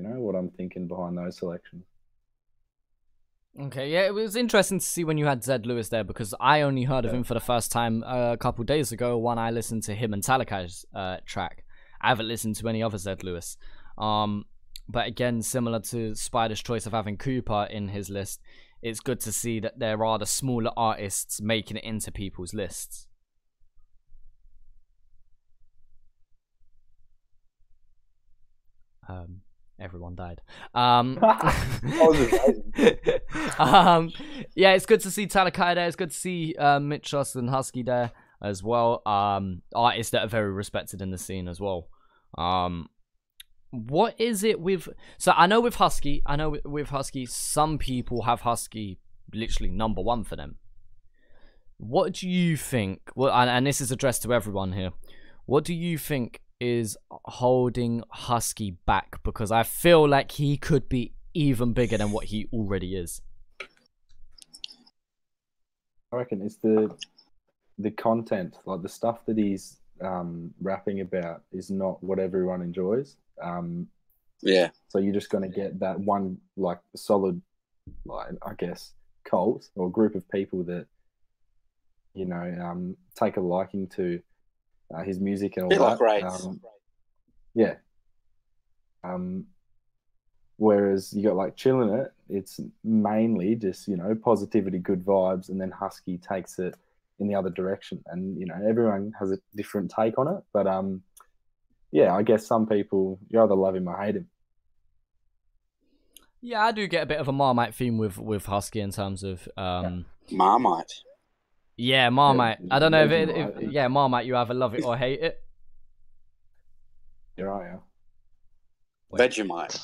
know, what I'm thinking behind those selections. Okay, yeah, it was interesting to see when you had Zed Lewis there, because I only heard of him for the first time a couple days ago when I listened to him and Talakai's track. I haven't listened to any other Zed Lewis. But again, similar to Spider's choice of having Cooper in his list, it's good to see that there are the smaller artists making it into people's lists. Everyone died. Yeah, it's good to see Talakai there. It's good to see Mitchos and Husky there as well. Artists that are very respected in the scene as well. What is it with... So I know with Husky, some people have Husky literally number 1 for them. What do you think... Well, and this is addressed to everyone here. What do you think is holding Husky back? Because I feel like he could be even bigger than what he already is. I reckon it's the content, like the stuff that he's rapping about is not what everyone enjoys. Yeah. So you're just going to get that one, like, solid, like, I guess, cult or group of people that, you know, take a liking to his music and all that. Like rates. Yeah. Whereas you got like Chillin' It, it's mainly just, you know, positivity, good vibes, and then Husky takes it in the other direction. And, you know, everyone has a different take on it. But yeah, I guess some people, you either love him or hate him. Yeah, I do get a bit of a Marmite theme with Husky in terms of Marmite. Yeah, Marmite. I don't know if yeah, Marmite. You either love it or hate it. You're right, yeah. Vegemite.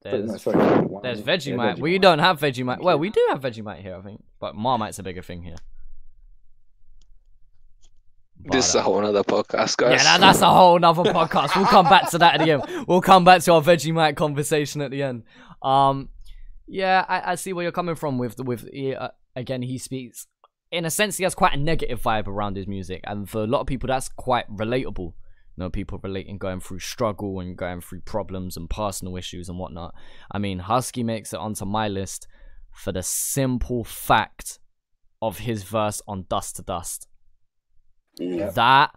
There's Vegemite. Yeah, We don't have Vegemite. Well, we do have Vegemite here, I think, but Marmite's a bigger thing here. This is a whole other podcast, guys. Yeah, that's a whole nother podcast. We'll come back to that at the end. We'll come back to our Vegemite conversation at the end. Yeah, I see where you're coming from with again, he speaks, in a sense, he has quite a negative vibe around his music, and for a lot of people, that's quite relatable. You know, people relating, going through struggle and going through problems and personal issues and whatnot. I mean, Husky makes it onto my list for the simple fact of his verse on Dust to Dust. Yeah. That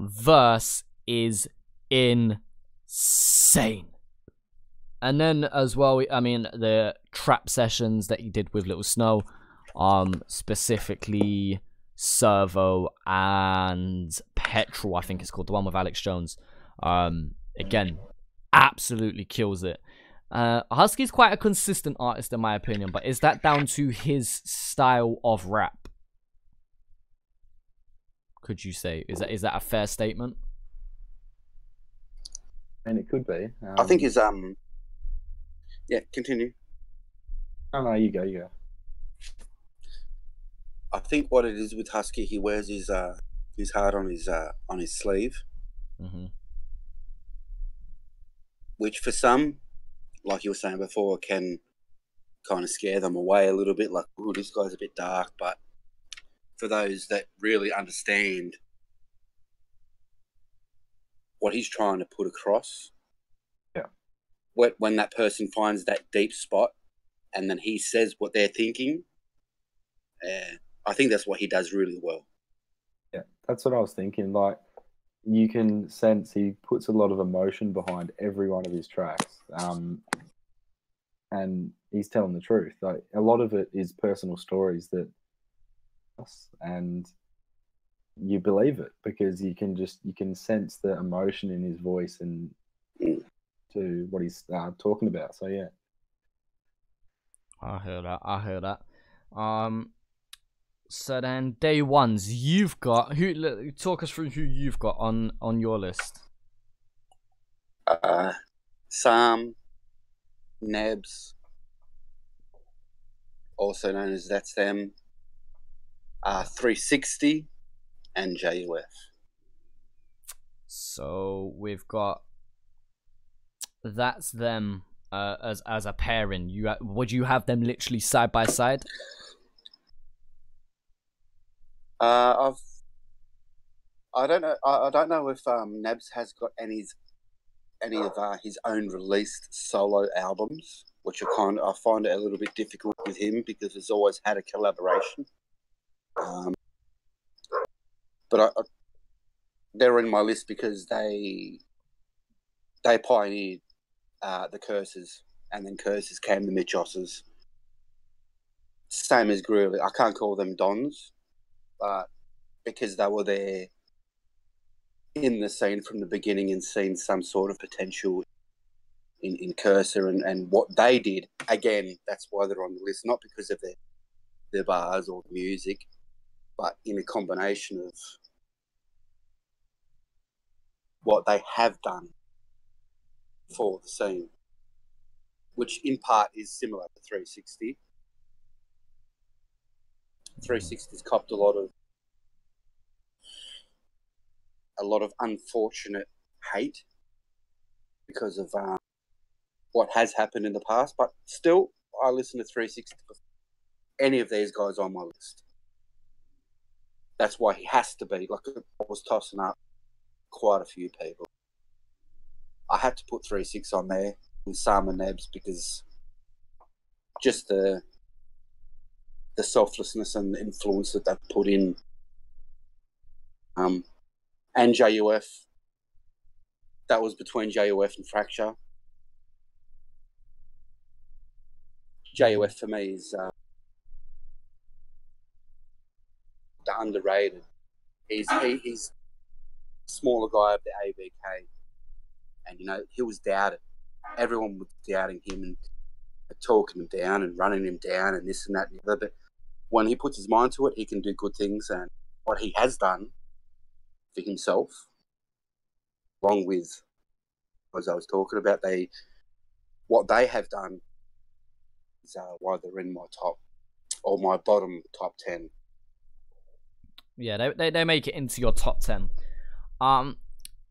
verse is insane. And then as well, I mean, the trap sessions that he did with Little Snow, specifically Servo and Petrol, I think it's called, the one with Alex Jones. Again, absolutely kills it. Husky's quite a consistent artist in my opinion, but is that down to his style of rap? Could you say, is that a fair statement? And it could be. I think his yeah, continue. No, you go. I think what it is with Husky, he wears his heart on his sleeve, Mm-hmm. which for some, like you were saying before, can kind of scare them away a little bit. Like, oh, this guy's a bit dark. But for those that really understand what he's trying to put across, when that person finds that deep spot and then he says what they're thinking, I think that's what he does really well. Yeah, that's what I was thinking. Like, you can sense he puts a lot of emotion behind every one of his tracks, and he's telling the truth. Like, a lot of it is personal stories that, and you believe it because you can sense the emotion in his voice and to what he's talking about. So yeah, I heard that. So then, day ones, you've got who? Talk us through who you've got on your list. Sam, Nebs, also known as That's Them, 360, and JUF. So we've got That's Them as a pairing. Would you have them literally side by side? I don't know. I don't know if Nebs has got any of his own released solo albums, which I find it a little bit difficult with him because he's always had a collaboration. But they're in my list because they pioneered the Curses, and then Curses came the Mitchosses. Same as Greeley. I can't call them Dons, but because they were there in the scene from the beginning and seen some sort of potential in Cursor and what they did, again, that's why they're on the list, not because of their bars or music, but in a combination of what they have done for the scene, which in part is similar to 360. 360's copped a lot of unfortunate hate because of what has happened in the past, but still, I listen to 360 before any of these guys on my list. That's why he has to be. Like, I was tossing up quite a few people. I had to put 360 on there with Sam and Nebs because just the selflessness and the influence that they've put in. And JUF, that was between JUF and Fracture. JUF for me is the underrated. He's a smaller guy of the ABK, and he was doubted. Everyone was doubting him and talking him down and running him down and this and that and the other. But when he puts his mind to it, he can do good things. And what he has done for himself, along with, as I was talking about, what they have done is why they're in my top or my bottom top 10. Yeah, they make it into your top 10.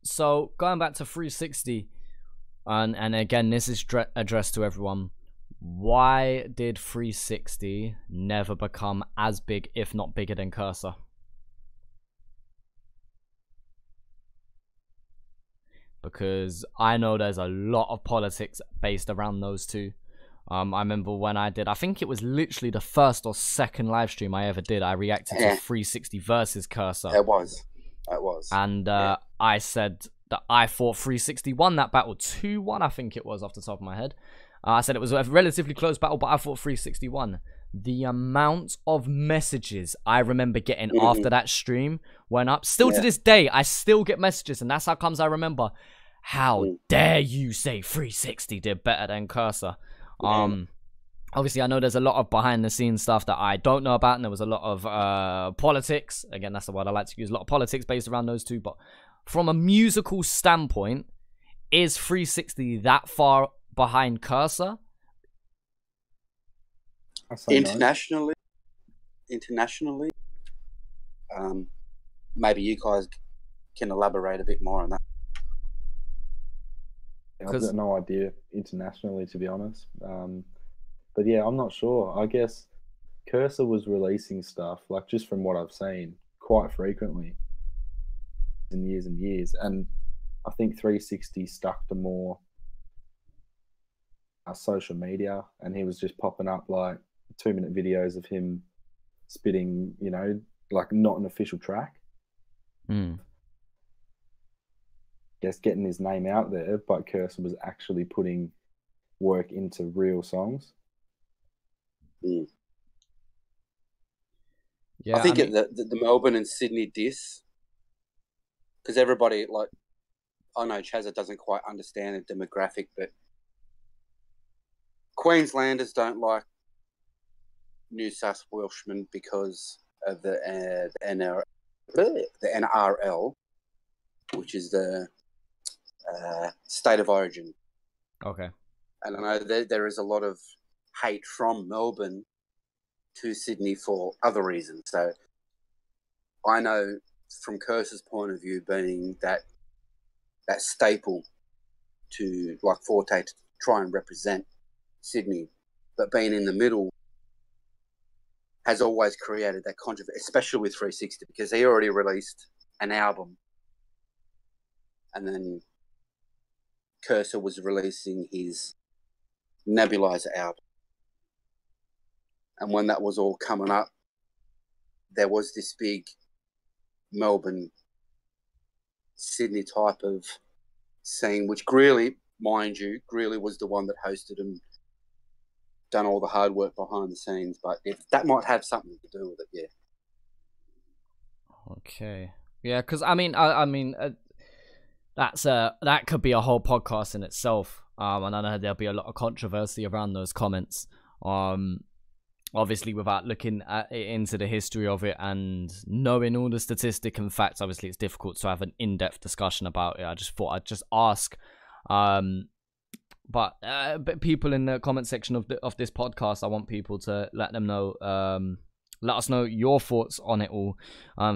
So going back to 360, and again, this is addressed to everyone. Why did 360 never become as big, if not bigger, than Cursor? Because I know there's a lot of politics based around those two. I remember when I think it was literally the first or second live stream I ever did, I reacted to 360 versus Cursor. It was. And I said that I thought 360 won that battle 2-1, I think it was, off the top of my head. I said it was a relatively close battle, but I thought 360 won. The amount of messages I remember getting after that stream went up. Still to this day, I still get messages, and that's how comes I remember. How dare you say 360 did better than Cursor? Obviously, I know there's a lot of behind-the-scenes stuff that I don't know about, and there was a lot of politics. Again, that's the word I like to use. A lot of politics based around those two. But from a musical standpoint, is 360 that far behind Cursor? Internationally, maybe you guys can elaborate a bit more on that. I've got no idea internationally, to be honest. But yeah, I'm not sure. I guess Cursor was releasing stuff, like just from what I've seen, quite frequently in years and years. And I think 360 stuck to more social media, and he was just popping up like 2-minute videos of him spitting, you know, like not an official track. Guess getting his name out there, but Cursor was actually putting work into real songs. Yeah, I think the Melbourne and Sydney diss, because everybody, like, I know Chazza doesn't quite understand the demographic, but Queenslanders don't like New South Welshmen because of the NRL, which is the state of origin. Okay. And I know there is a lot of hate from Melbourne to Sydney for other reasons. So I know from Cursor's point of view, being that staple to like Forte to try and represent Sydney, but being in the middle has always created that controversy, especially with 360, because he already released an album and then Cursor was releasing his Nebulizer album. And when that was all coming up, there was this big Melbourne, Sydney type of scene, which Greeley, mind you, Greeley was the one that hosted and done all the hard work behind the scenes. But that might have something to do with it, yeah. Okay. Yeah, because I mean, that could be a whole podcast in itself. And I know there'll be a lot of controversy around those comments. Obviously, without looking into the history of it and knowing all the statistic and facts, obviously it's difficult to have an in-depth discussion about it. I just thought I'd just ask. But people in the comment section of this podcast, I want people to let us know your thoughts on it all,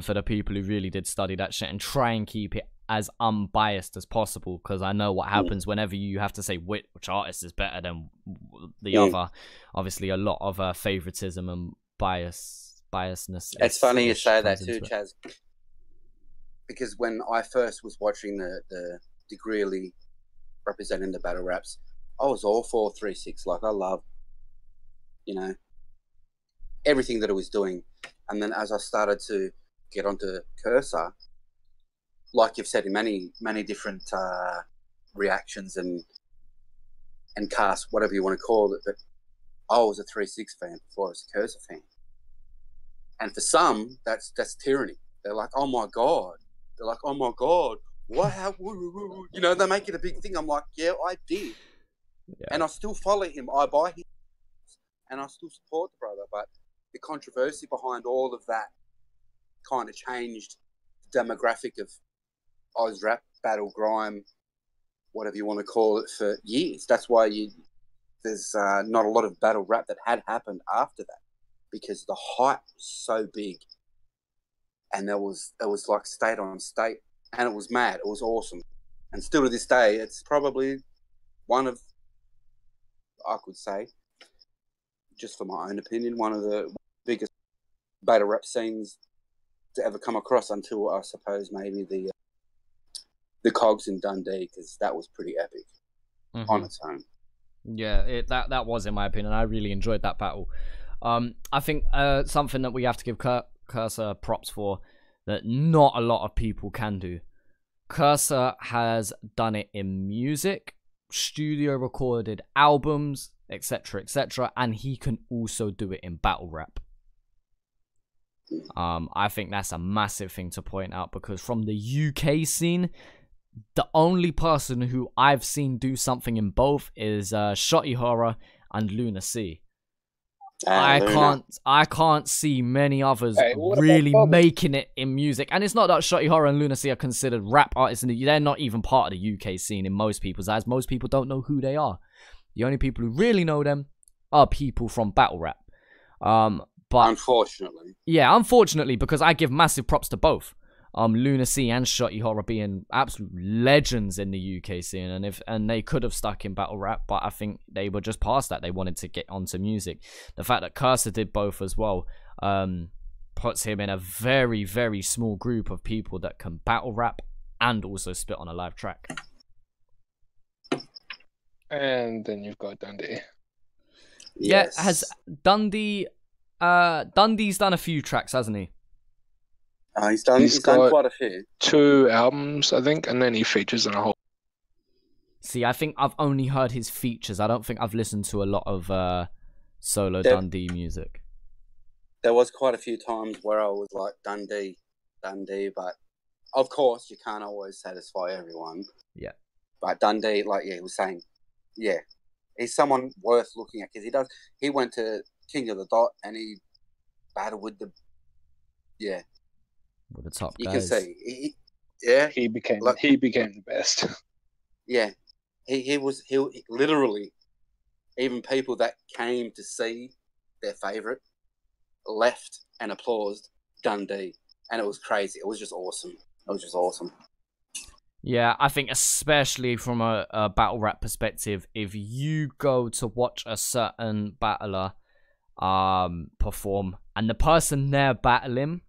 for the people who really did study that shit, and try and keep it as unbiased as possible, because I know what happens whenever you have to say which artist is better than the other. Obviously, a lot of favoritism and biasness. It's funny you say that too, Chaz, because when I first was watching the Greeley representing the battle raps, I was all for 3-6. Like, I love, you know, everything that it was doing. And then as I started to get onto Cursor, like you've said in many different reactions and casts, whatever you want to call it, but I was a 3-6 fan before I was a Cursor fan. And for some, that's tyranny. They're like, oh my God. They're like, oh my God. What? You know, they make it a big thing. I'm like, yeah, I did. Yeah. And I still follow him. I buy him. And I still support the brother. But the controversy behind all of that kind of changed the demographic of Oz rap, battle, grime, whatever you want to call it, for years. That's why there's not a lot of battle rap that had happened after that, because the hype was so big. And it was like state on state. And it was mad. It was awesome. And still to this day, it's probably one of, I could say, just for my own opinion, one of the biggest battle rap scenes to ever come across, until I suppose maybe the Cogs in Dundee, because that was pretty epic on its own. Yeah, that was, in my opinion. I really enjoyed that battle. I think something that we have to give Cursor props for, that not a lot of people can do. Cursor has done it in music, studio recorded albums, etc., etc., and he can also do it in battle rap. I think that's a massive thing to point out, because from the UK scene, the only person who I've seen do something in both is Shotty Horror and Luna C. I can't see many others really making it in music. And it's not that Shotty Horror and Luna C are considered rap artists. They're not even part of the UK scene in most people's eyes. Most people don't know who they are. The only people who really know them are people from battle rap. But unfortunately. Yeah, unfortunately, because I give massive props to both. Lunacy and Shotty Horror being absolute legends in the UK scene, and they could have stuck in battle rap, but I think they were just past that. They wanted to get onto music. The fact that Cursor did both as well puts him in a very, very small group of people that can battle rap and also spit on a live track. And then you've got Dundee. Yes. Yeah, has Dundee... Dundee's done a few tracks, hasn't he? He's done quite a few. 2 albums, I think, and then he features in a whole... See, I think I've only heard his features. I don't think I've listened to a lot of solo Dundee music. There was quite a few times where I was like, Dundee, but of course you can't always satisfy everyone. Yeah. But Dundee, like, yeah, he was saying, yeah, he's someone worth looking at, because he went to King of the Dot and he battled with the, yeah. With the top you guys. Can see, he became the best. Yeah, he literally, even people that came to see their favourite left and applauded Dundee, and it was crazy. It was just awesome. Yeah, I think especially from a battle rap perspective, if you go to watch a certain battler perform and the person there battling,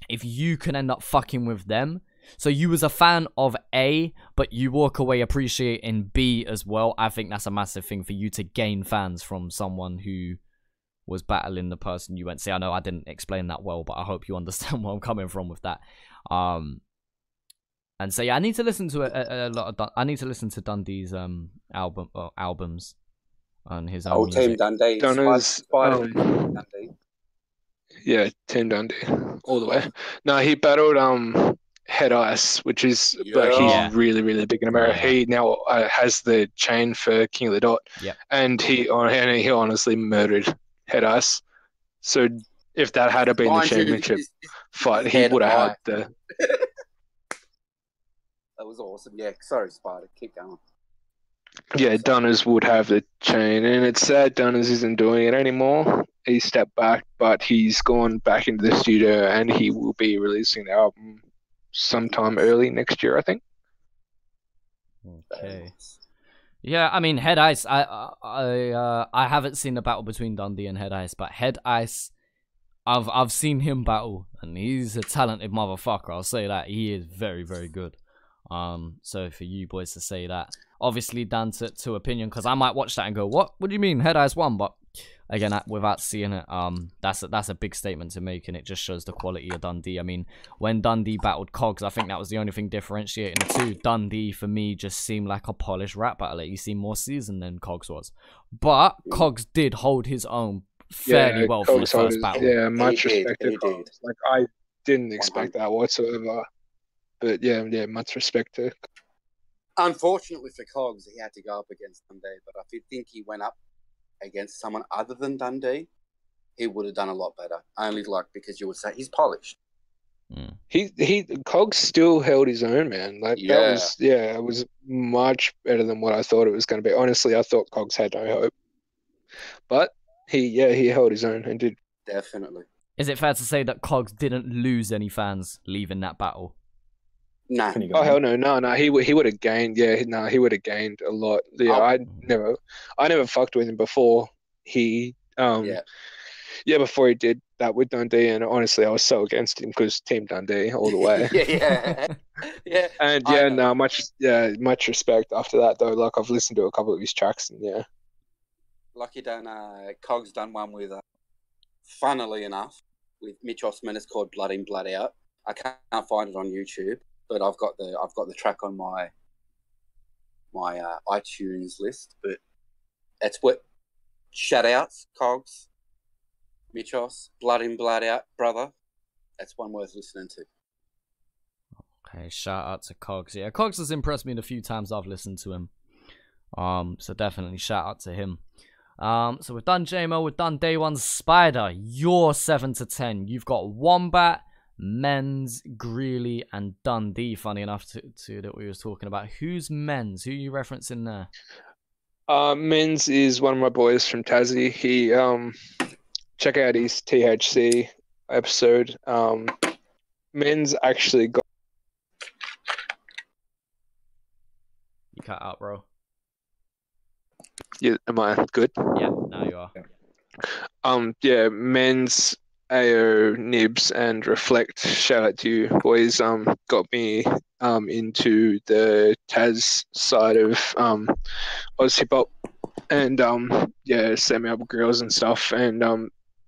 if you can end up fucking with them, so you was a fan of A, but you walk away appreciating B as well, I think that's a massive thing for you to gain fans from someone who was battling the person you went. See, I know I didn't explain that well, but I hope you understand where I'm coming from with that. And so yeah, I need to listen to a lot of. I need to listen to Dundee's albums on his own music. Team Dundee. Dundee. Yeah, Team Dundee all the way. No, he battled Head Ice, which is but he's really, really big in America. Yeah. He now has the chain for King of the Dot. Yeah, and he honestly murdered Head Ice. So if that had been the championship fight, he would have had the. That was awesome. Yeah, sorry, Spider. Keep going. Yeah, Dunners would have the chain, and it's sad Dunners isn't doing it anymore. He stepped back, but he's gone back into the studio, and he will be releasing the album sometime early next year, I think. Okay. Yeah, I mean, Head Ice. I haven't seen the battle between Dundee and Head Ice, but Head Ice, I've seen him battle, and he's a talented motherfucker. I'll say that. He is very, very good. So for you boys to say that, obviously down to opinion, because I might watch that and go, what do you mean Head Ice won? But again, without seeing it, that's a big statement to make, and it just shows the quality of Dundee. I mean, when Dundee battled Cogs, I think that was the only thing differentiating the two. Dundee for me just seemed like a polished rap battler. He seemed more seasoned than Cogs was, but Cogs did hold his own fairly well for the first battle. Yeah, much respect to Cogs. Like, I didn't expect that whatsoever. But yeah, much respect to. Unfortunately for Cogs, he had to go up against Dundee. But if you think he went up against someone other than Dundee, he would have done a lot better. Only because you would say he's polished. Mm. Cogs still held his own, man. Like it was much better than what I thought it was going to be. Honestly, I thought Cogs had no hope, but he held his own and did. Definitely. Is it fair to say that Cogs didn't lose any fans leaving that battle? No. Oh hell no. He would have gained. Yeah, no, he would have gained a lot. Yeah, I never fucked with him before he. Before he did that with Dundee, and honestly, I was so against him because Team Dundee all the way. yeah. And much respect after that though. Like, I've listened to a couple of his tracks, and yeah. Lucky done. Cogs done one with, funnily enough, with Mitch Osman. It's called Blood In Blood Out. I can't find it on YouTube. But I've got the track on my iTunes list. But that's what shout outs, Cogs, Michos, Blood In Blood Out, brother. That's one worth listening to. Okay, shout out to Cogs. Yeah, Cogs has impressed me the few times I've listened to him. So definitely shout out to him. So we've done JMO, we've done Day One. Spider, you're 7 to 10. You've got Wombat, Men's, Greeley, and Dundee. Funny enough to that we was talking about. Who's Men's? Who are you referencing there? Men's is one of my boys from Tassie. He check out his THC episode. Men's actually got. You cut out, bro. Yeah, am I good? Yeah, now you are. Yeah, Men's, AO, Nibs, and Reflect. Shout out to you, boys. Got me into the Taz side of Oz hip hop, and yeah, set me up with girls and stuff. And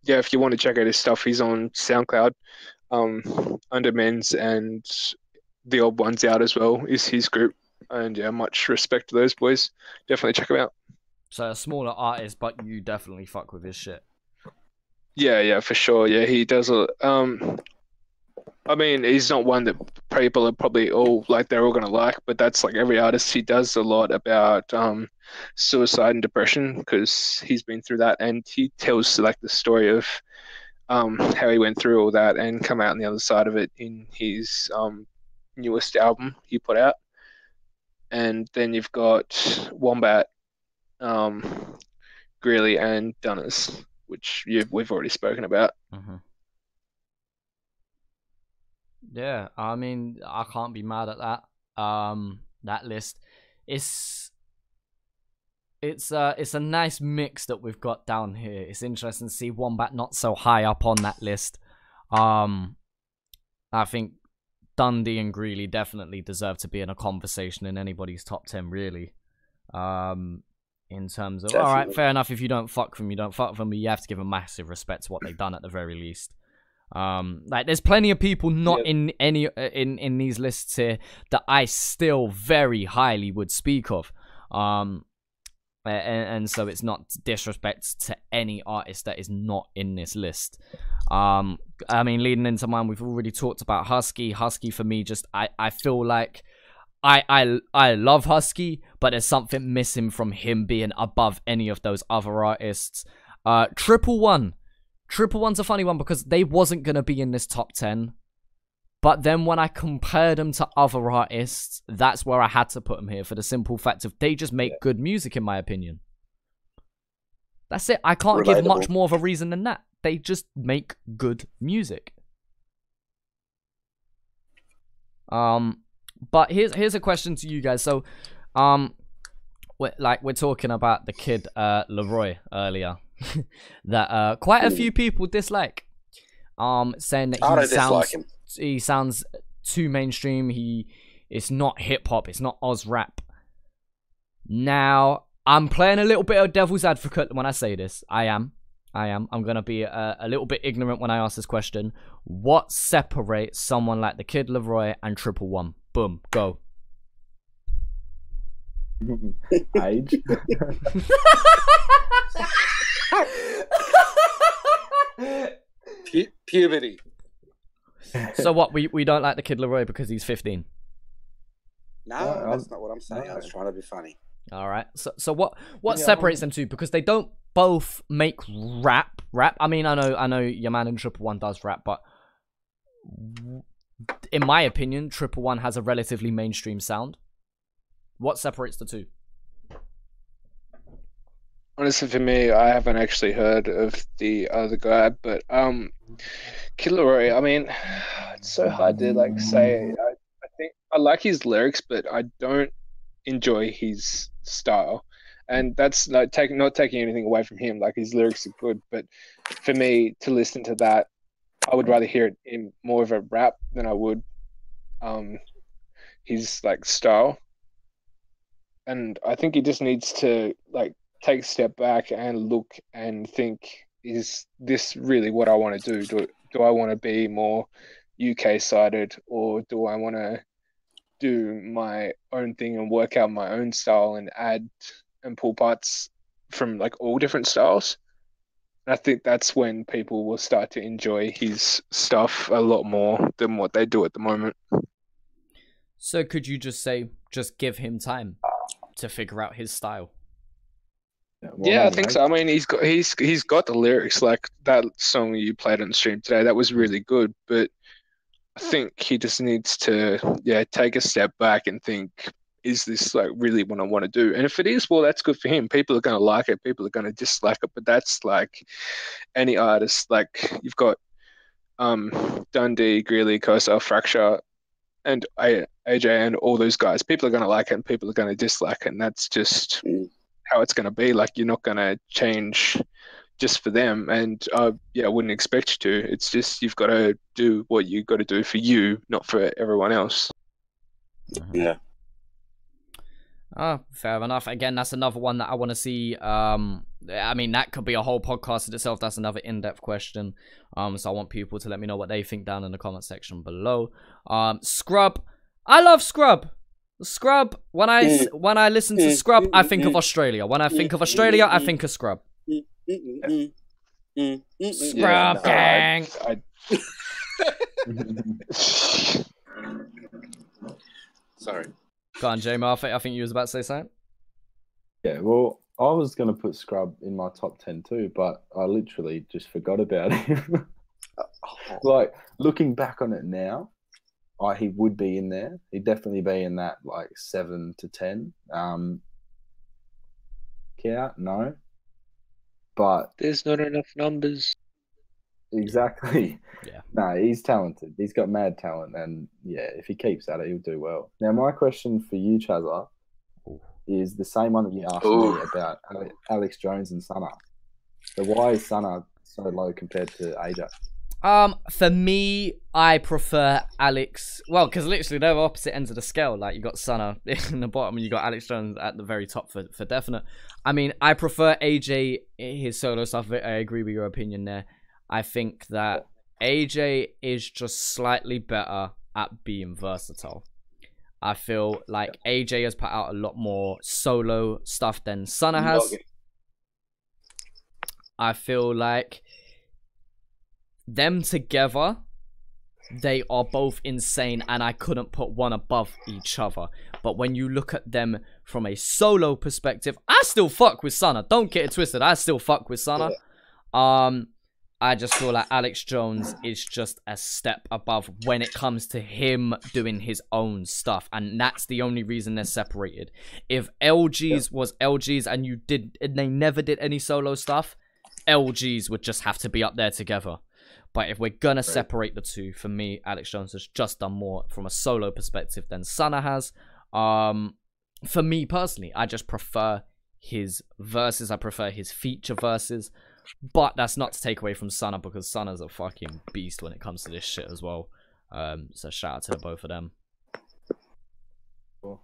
yeah, if you want to check out his stuff, he's on SoundCloud, under Men's, and the Old Ones Out as well is his group. And yeah, much respect to those boys. Definitely check them out. So a smaller artist, but you definitely fuck with his shit. Yeah, for sure. Yeah, he does a. I mean, he's not one that people are probably all like they're all gonna like, but that's like every artist. He does a lot about suicide and depression because he's been through that, and he tells like the story of how he went through all that and come out on the other side of it in his newest album he put out. And then you've got Wombat, Greeley, and Dunners, which we've already spoken about. Mm-hmm. Yeah, I mean, I can't be mad at that. That list, it's a nice mix that we've got down here. It's interesting to see Wombat not so high up on that list. I think Dundee and Greeley definitely deserve to be in a conversation in anybody's top 10, really. In terms of, all right, fair enough. If you don't fuck them, you don't fuck them, but you have to give a massive respect to what they've done at the very least. Like there's plenty of people not in any in these lists here that I still very highly would speak of. And so it's not disrespect to any artist that is not in this list. I mean, leading into mine, we've already talked about Husky. Husky for me, just I feel like I love Husky, but there's something missing from him being above any of those other artists. Triple One's a funny one because they wasn't gonna be in this top 10. But then when I compared them to other artists, that's where I had to put them here for the simple fact of they just make good music, in my opinion. That's it. I can't give much more of a reason than that. They just make good music. But here's a question to you guys. So, we're talking about the kid Leroy earlier that quite a few people dislike. Saying that he sounds too mainstream. It's not hip hop. It's not Oz rap. Now, I'm playing a little bit of devil's advocate when I say this. I am. I'm gonna be a little bit ignorant when I ask this question. What separates someone like the Kid Leroy and Triple One? Boom, go. Age. Puberty. So what? We don't like the Kid Leroy because he's 15. No, that's not what I'm saying. I was trying to be funny. All right. So what separates them two? Because they don't both make rap. I mean, I know your man in Triple One does rap, but in my opinion, Triple One has a relatively mainstream sound. What separates the two? Honestly, for me, I haven't actually heard of the other guy, but Kid Leroy, I mean, it's so hard to like say. I think I like his lyrics, but I don't enjoy his style, and that's not taking anything away from him. Like his lyrics are good, but for me to listen to that, I would rather hear it in more of a rap than I would his like style. And I think he just needs to like take a step back and look and think, is this really what I want to do? Do I want to be more UK sided, or do I want to do my own thing and work out my own style and add and pull parts from like all different styles? And I think that's when people will start to enjoy his stuff a lot more than what they do at the moment. So could you just say, just give him time to figure out his style? Yeah, I think so. I mean, he's got the lyrics. Like that song you played on the stream today, that was really good. But I think he just needs to, take a step back and think, is this like really what I want to do? And if it is, well, that's good for him. People are going to like it. People are going to dislike it. But that's like any artist. Like you've got Dundee, Greeley, Kosa, Fracture, and AJ and all those guys, people are going to like it and people are going to dislike it, and that's just how it's going to be. Like, you're not going to change just for them, and yeah, I wouldn't expect you to. It's just you've got to do what you got to do for you, not for everyone else. Yeah. Fair enough. Again, that's another one that I want to see. I mean, that could be a whole podcast in itself. That's another in-depth question. So I want people to let me know what they think down in the comment section below. Scrub. I love Scrub. Scrub. When I listen to Scrub, I think of Australia. When I think of Australia, I think of Scrub. Scrub gang. Sorry. Go on, J-Mar. I think you was about to say something. Yeah, well, I was going to put Scrub in my top 10 too, but I literally just forgot about him. Like, looking back on it now, he would be in there. He'd definitely be in that, like, 7 to 10. Yeah, no. But there's not enough numbers. Exactly. Yeah. No, he's talented. He's got mad talent, and yeah, if he keeps at it, he'll do well. Now, my question for you, Chazza, is the same one that you asked me about Alex Jones and Sana. So why is Sana so low compared to AJ? For me, I prefer Alex. Well, because literally they're opposite ends of the scale. Like, you got Sana in the bottom, and you got Alex Jones at the very top for definite. I mean, I prefer AJ, his solo stuff. I agree with your opinion there. I think that AJ is just slightly better at being versatile. I feel like AJ has put out a lot more solo stuff than Sana has. I feel like them together, they are both insane, and I couldn't put one above each other. But when you look at them from a solo perspective, I still fuck with Sana. Don't get it twisted. I still fuck with Sana. I just feel like Alex Jones is just a step above when it comes to him doing his own stuff. And that's the only reason they're separated. If LG's was LG's and they never did any solo stuff, LG's would just have to be up there together. But if we're going to separate the two, for me, Alex Jones has just done more from a solo perspective than Sana has. For me personally, I just prefer his verses. I prefer his feature verses. But that's not to take away from Sana, because Sana's a fucking beast when it comes to this shit as well. So shout out to both of them. Cool.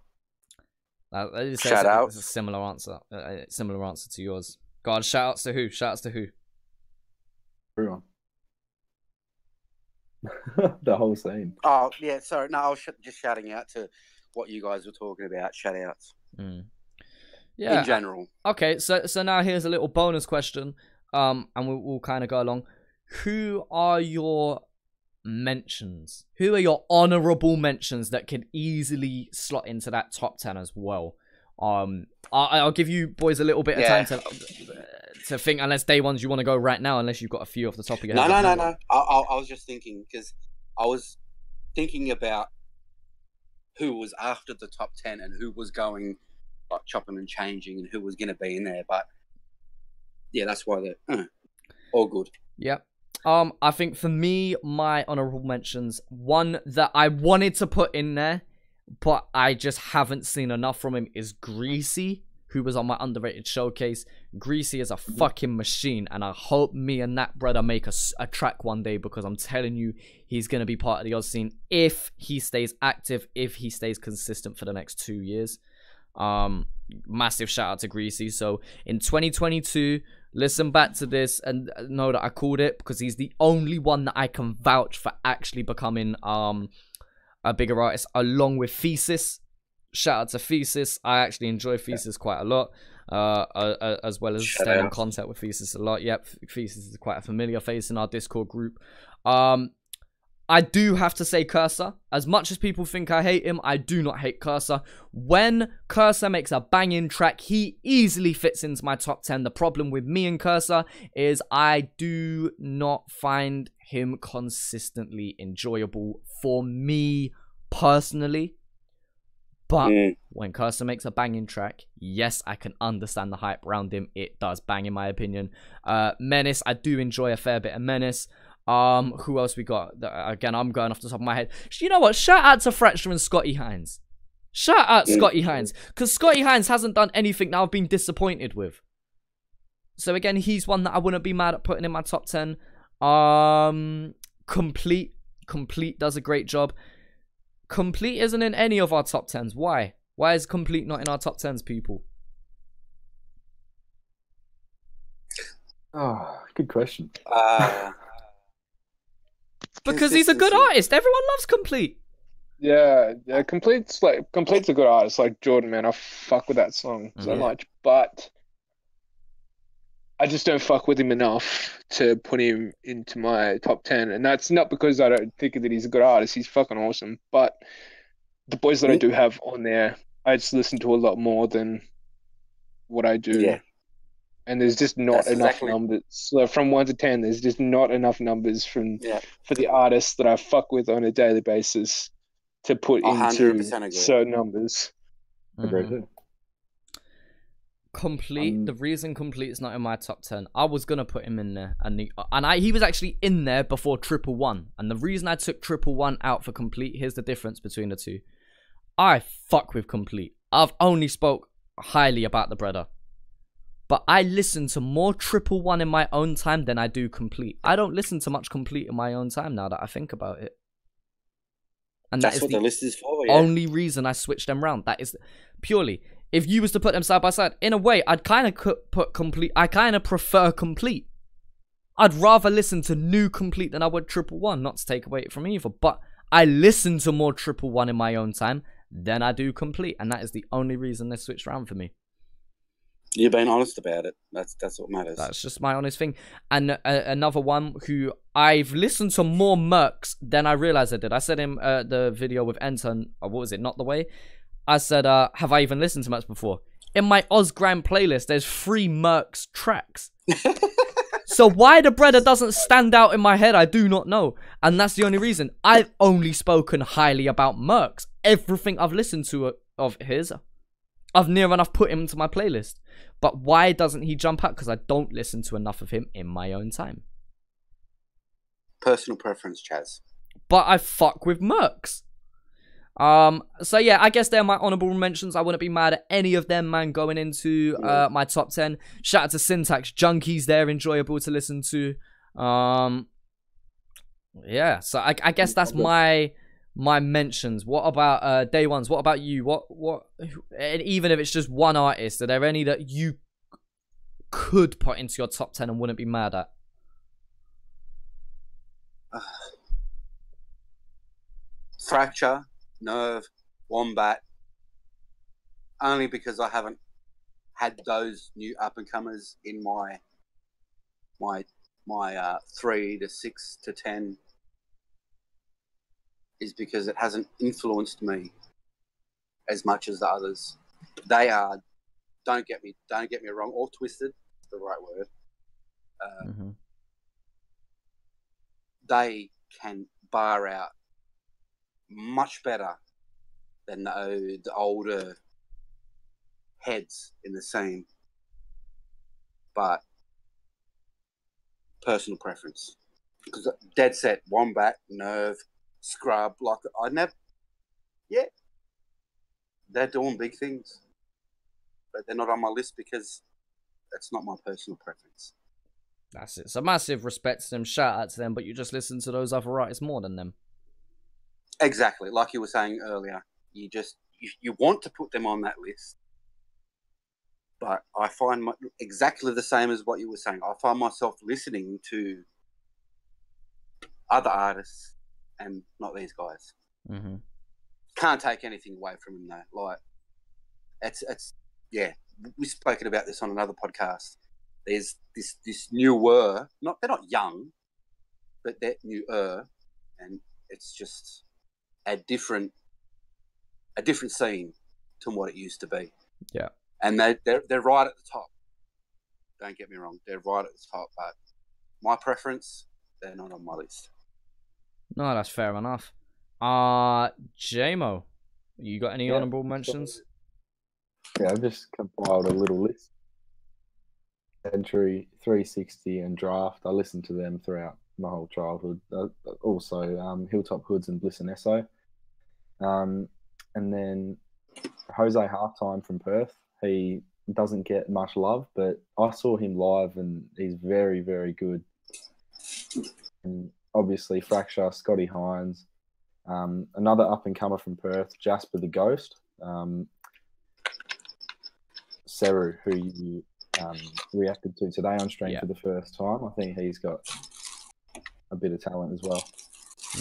Shout out. It's a similar answer. Similar answer to yours. God, shout outs to who? Shout outs to who? Everyone. The whole scene. Oh, yeah, sorry. No, I was just shouting out to what you guys were talking about. Shout outs. Yeah. In general. Okay, so now here's a little bonus question. And we'll kind of go along. Who are your mentions? Who are your honorable mentions that could easily slot into that top 10 as well? I'll give you boys a little bit of time to think, unless day ones you want to go right now, unless you've got a few off the top of your head. No. I was just thinking, because I was thinking about who was after the top 10 and who was going, like, chopping and changing, and who was going to be in there. But yeah, that's why they're all good. Yep. I think for me, my honorable mentions, one that I wanted to put in there, but I just haven't seen enough from him, is Greasy, who was on my underrated showcase. Greasy is a fucking machine, and I hope me and that brother make a track one day, because I'm telling you, he's going to be part of the Oz scene if he stays active, if he stays consistent for the next 2 years. Massive shout out to Greasy. So in 2022, listen back to this and know that I called it, because he's the only one that I can vouch for actually becoming a bigger artist, along with Thesis. Shout out to Thesis. I actually enjoy Thesis quite a lot, as well as staying in contact with Thesis a lot. Yep, Thesis is quite a familiar face in our Discord group. I do have to say Cursor. As much as people think I hate him, I do not hate Cursor. When Cursor makes a banging track, he easily fits into my top 10. The problem with me and Cursor is I do not find him consistently enjoyable for me personally. But when Cursor makes a banging track, yes, I can understand the hype around him. It does bang, in my opinion. Menace, I do enjoy a fair bit of Menace. Who else we got? Again, I'm going off the top of my head. You know what? Shout out to Fracture and Scotty Hines. Shout out Scotty Hines, because Scotty Hines hasn't done anything that I've been disappointed with. So again, he's one that I wouldn't be mad at putting in my top 10. Complete does a great job. Complete isn't in any of our top 10s. Why? Why is Complete not in our top 10s, people? Oh, good question. Because he's a good artist. Everyone loves Complete. Yeah, Complete's a good artist. Like Jordan, man, I fuck with that song so much, but I just don't fuck with him enough to put him into my top 10. And that's not because I don't think that he's a good artist. He's fucking awesome. But the boys that I do have on there, I just listen to a lot more than what I do. Yeah. And there's just not enough numbers. So from 1 to 10, there's just not enough numbers for the artists that I fuck with on a daily basis to put into certain numbers. Complete. The reason Complete is not in my top 10, I was gonna put him in there, and he was actually in there before 111. And the reason I took 111 out for Complete, here's the difference between the two. I fuck with Complete. I've only spoke highly about the brother, but I listen to more 111 in my own time than I do Complete. I don't listen to much Complete in my own time now that I think about it. And that's what the list is for. Yeah. Only reason I switched them round. That is purely. If you was to put them side by side, in a way, I'd kind of put Complete. I kind of prefer Complete. I'd rather listen to new Complete than I would 111. Not to take away from either, but I listen to more 111 in my own time than I do Complete, and that is the only reason they switched round for me. You're being honest about it. That's what matters. That's just my honest thing. And another one who I've listened to more Mercs than I realized I did. I said in the video with Enton, what was it? Not the Way. I said, have I even listened to Mercs before? In my Ozgram playlist, there's 3 Mercs tracks. So why the brother doesn't stand out in my head, I do not know. And that's the only reason. I've only spoken highly about Mercs. Everything I've listened to of his, I've near enough put him into my playlist. But why doesn't he jump out? Because I don't listen to enough of him in my own time. Personal preference, Chaz. But I fuck with Mercs. So yeah, I guess they're my honorable mentions. I wouldn't be mad at any of them, man, going into my top 10. Shout out to Syntax Junkies, they're enjoyable to listen to. Yeah, so I guess that's my mentions. What about day ones? What about you? What and even if it's just one artist, are there any that you could put into your top 10 and wouldn't be mad at? Fracture, Nerve, Wombat, only because I haven't had those new up and comers in my 3 to 6 to 10, is because it hasn't influenced me as much as the others. They are, don't get me wrong, or twisted, is the right word. They can bar out much better than the older heads in the scene, but personal preference. Because dead set, Wombat, Nerve, Scrub, like they're doing big things, but they're not on my list because that's not my personal preference. That's it. So massive respect to them, shout out to them, but you just listen to those other artists more than them. Exactly, like you were saying earlier, you want to put them on that list, but I find exactly the same as what you were saying. I find myself listening to other artists and not these guys. Can't take anything away from them though. Like, it's yeah. We've spoken about this on another podcast. There's this newer, they're not young, but they're newer, and it's just a different scene to what it used to be. Yeah. And they're right at the top. Don't get me wrong, they're right at the top, but my preference, they're not on my list. No, that's fair enough. JMO, you got any honorable mentions? Yeah, I've just compiled a little list. Entry, 360 and Draft. I listen to them throughout my whole childhood. Also, Hilltop Hoods and Bliss and Esso. And then Jose Halftime from Perth. He doesn't get much love, but I saw him live and he's very, very good. And obviously, Fracture, Scotty Hines. Another up-and-comer from Perth, Jasper the Ghost. Seru, who you reacted to today on stream for the first time. I think he's got a bit of talent as well.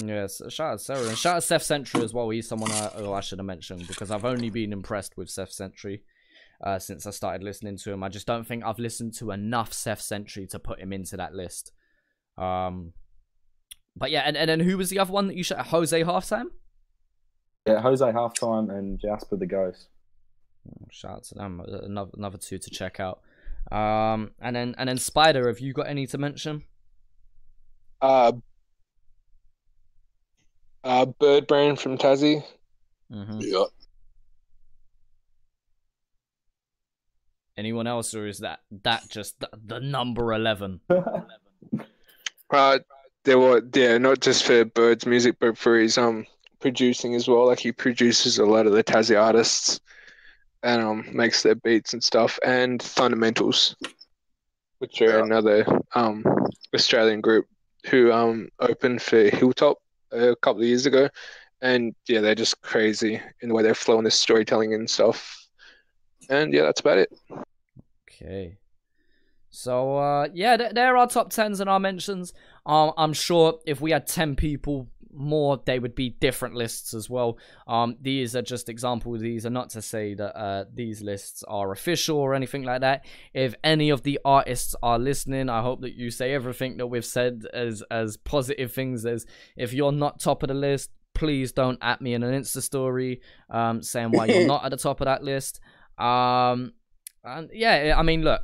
Yes, shout out Seru. And shout out Seth Sentry as well. He's someone I should have mentioned, because I've only been impressed with Seth Sentry since I started listening to him. I just don't think I've listened to enough Seth Sentry to put him into that list. But yeah, and then who was the other one that you shot? Jose Halftime? Yeah, Jose Halftime and Jasper the Ghost. Shout out to them. Another two to check out. And then Spider, have you got any to mention? Birdbrain from Tassie. Yeah. Anyone else, or is that just the number 11? There were not just for Bird's music, but for his producing as well. Like, he produces a lot of the Tassie artists and makes their beats and stuff. And Fundamentals, which are another Australian group who opened for Hilltop a couple of years ago. And yeah, they're just crazy in the way they're flowing their storytelling and stuff. And yeah, that's about it. Okay. So, yeah, there are top 10s and our mentions. I'm sure if we had 10 people more, they would be different lists as well. These are just examples. These are not to say that these lists are official or anything like that. If any of the artists are listening, I hope that you say everything that we've said as positive things. As if you're not top of the list, please don't at me in an Insta story saying why you're not at the top of that list. And yeah, I mean, look,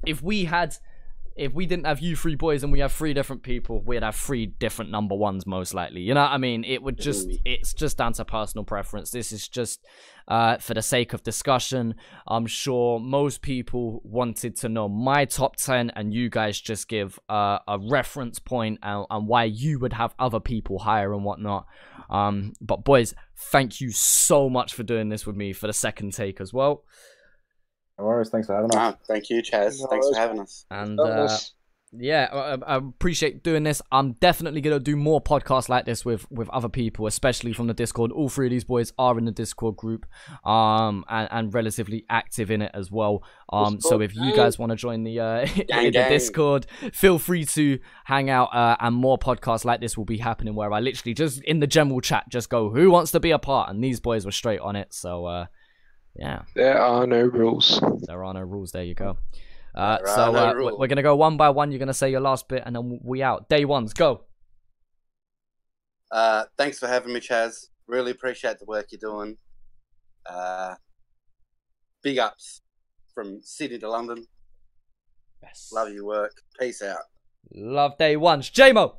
if we didn't have you three boys and we have three different people, we'd have three different number ones most likely. You know what I mean? It's just down to personal preference. This is just for the sake of discussion. I'm sure most people wanted to know my top 10, and you guys just give a reference point and why you would have other people higher and whatnot. But boys, thank you so much for doing this with me for the second take as well. No worries, thanks for having us. Thank you, Chaz. Thanks for having us. And yeah, I appreciate doing this. I'm definitely going to do more podcasts like this with other people, especially from the Discord. All three of these boys are in the Discord group and relatively active in it as well. So if you guys want to join the Discord, feel free to hang out, and more podcasts like this will be happening where I literally just in the general chat just go, who wants to be a part? And these boys were straight on it. So yeah. There are no rules. There are no rules. There you go. We're going to go one by one. You're going to say your last bit, and then we out. Day ones, go. Thanks for having me, Chaz. Really appreciate the work you're doing. Big ups from Sydney to London. Yes. Love your work. Peace out. Love day ones. J-Mo.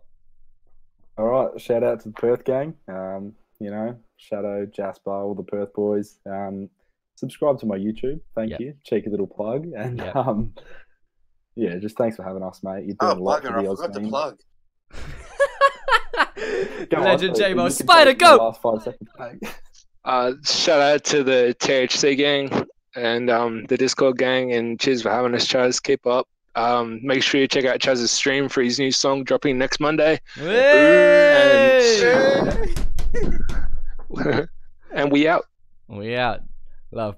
All right. Shout out to the Perth gang. You know, Shadow, Jasper, all the Perth boys. Subscribe to my YouTube. Thank you. Cheeky little plug. And yeah, just thanks for having us, mate. You're doing a lot for the Oz forgot to plug. Legend J-Mo. Spider, go! Last 5 seconds. Shout out to the THC gang and the Discord gang, and cheers for having us, Chaz. Keep up. Make sure you check out Chaz's stream for his new song dropping next Monday. Hey! And we out. We out. Love.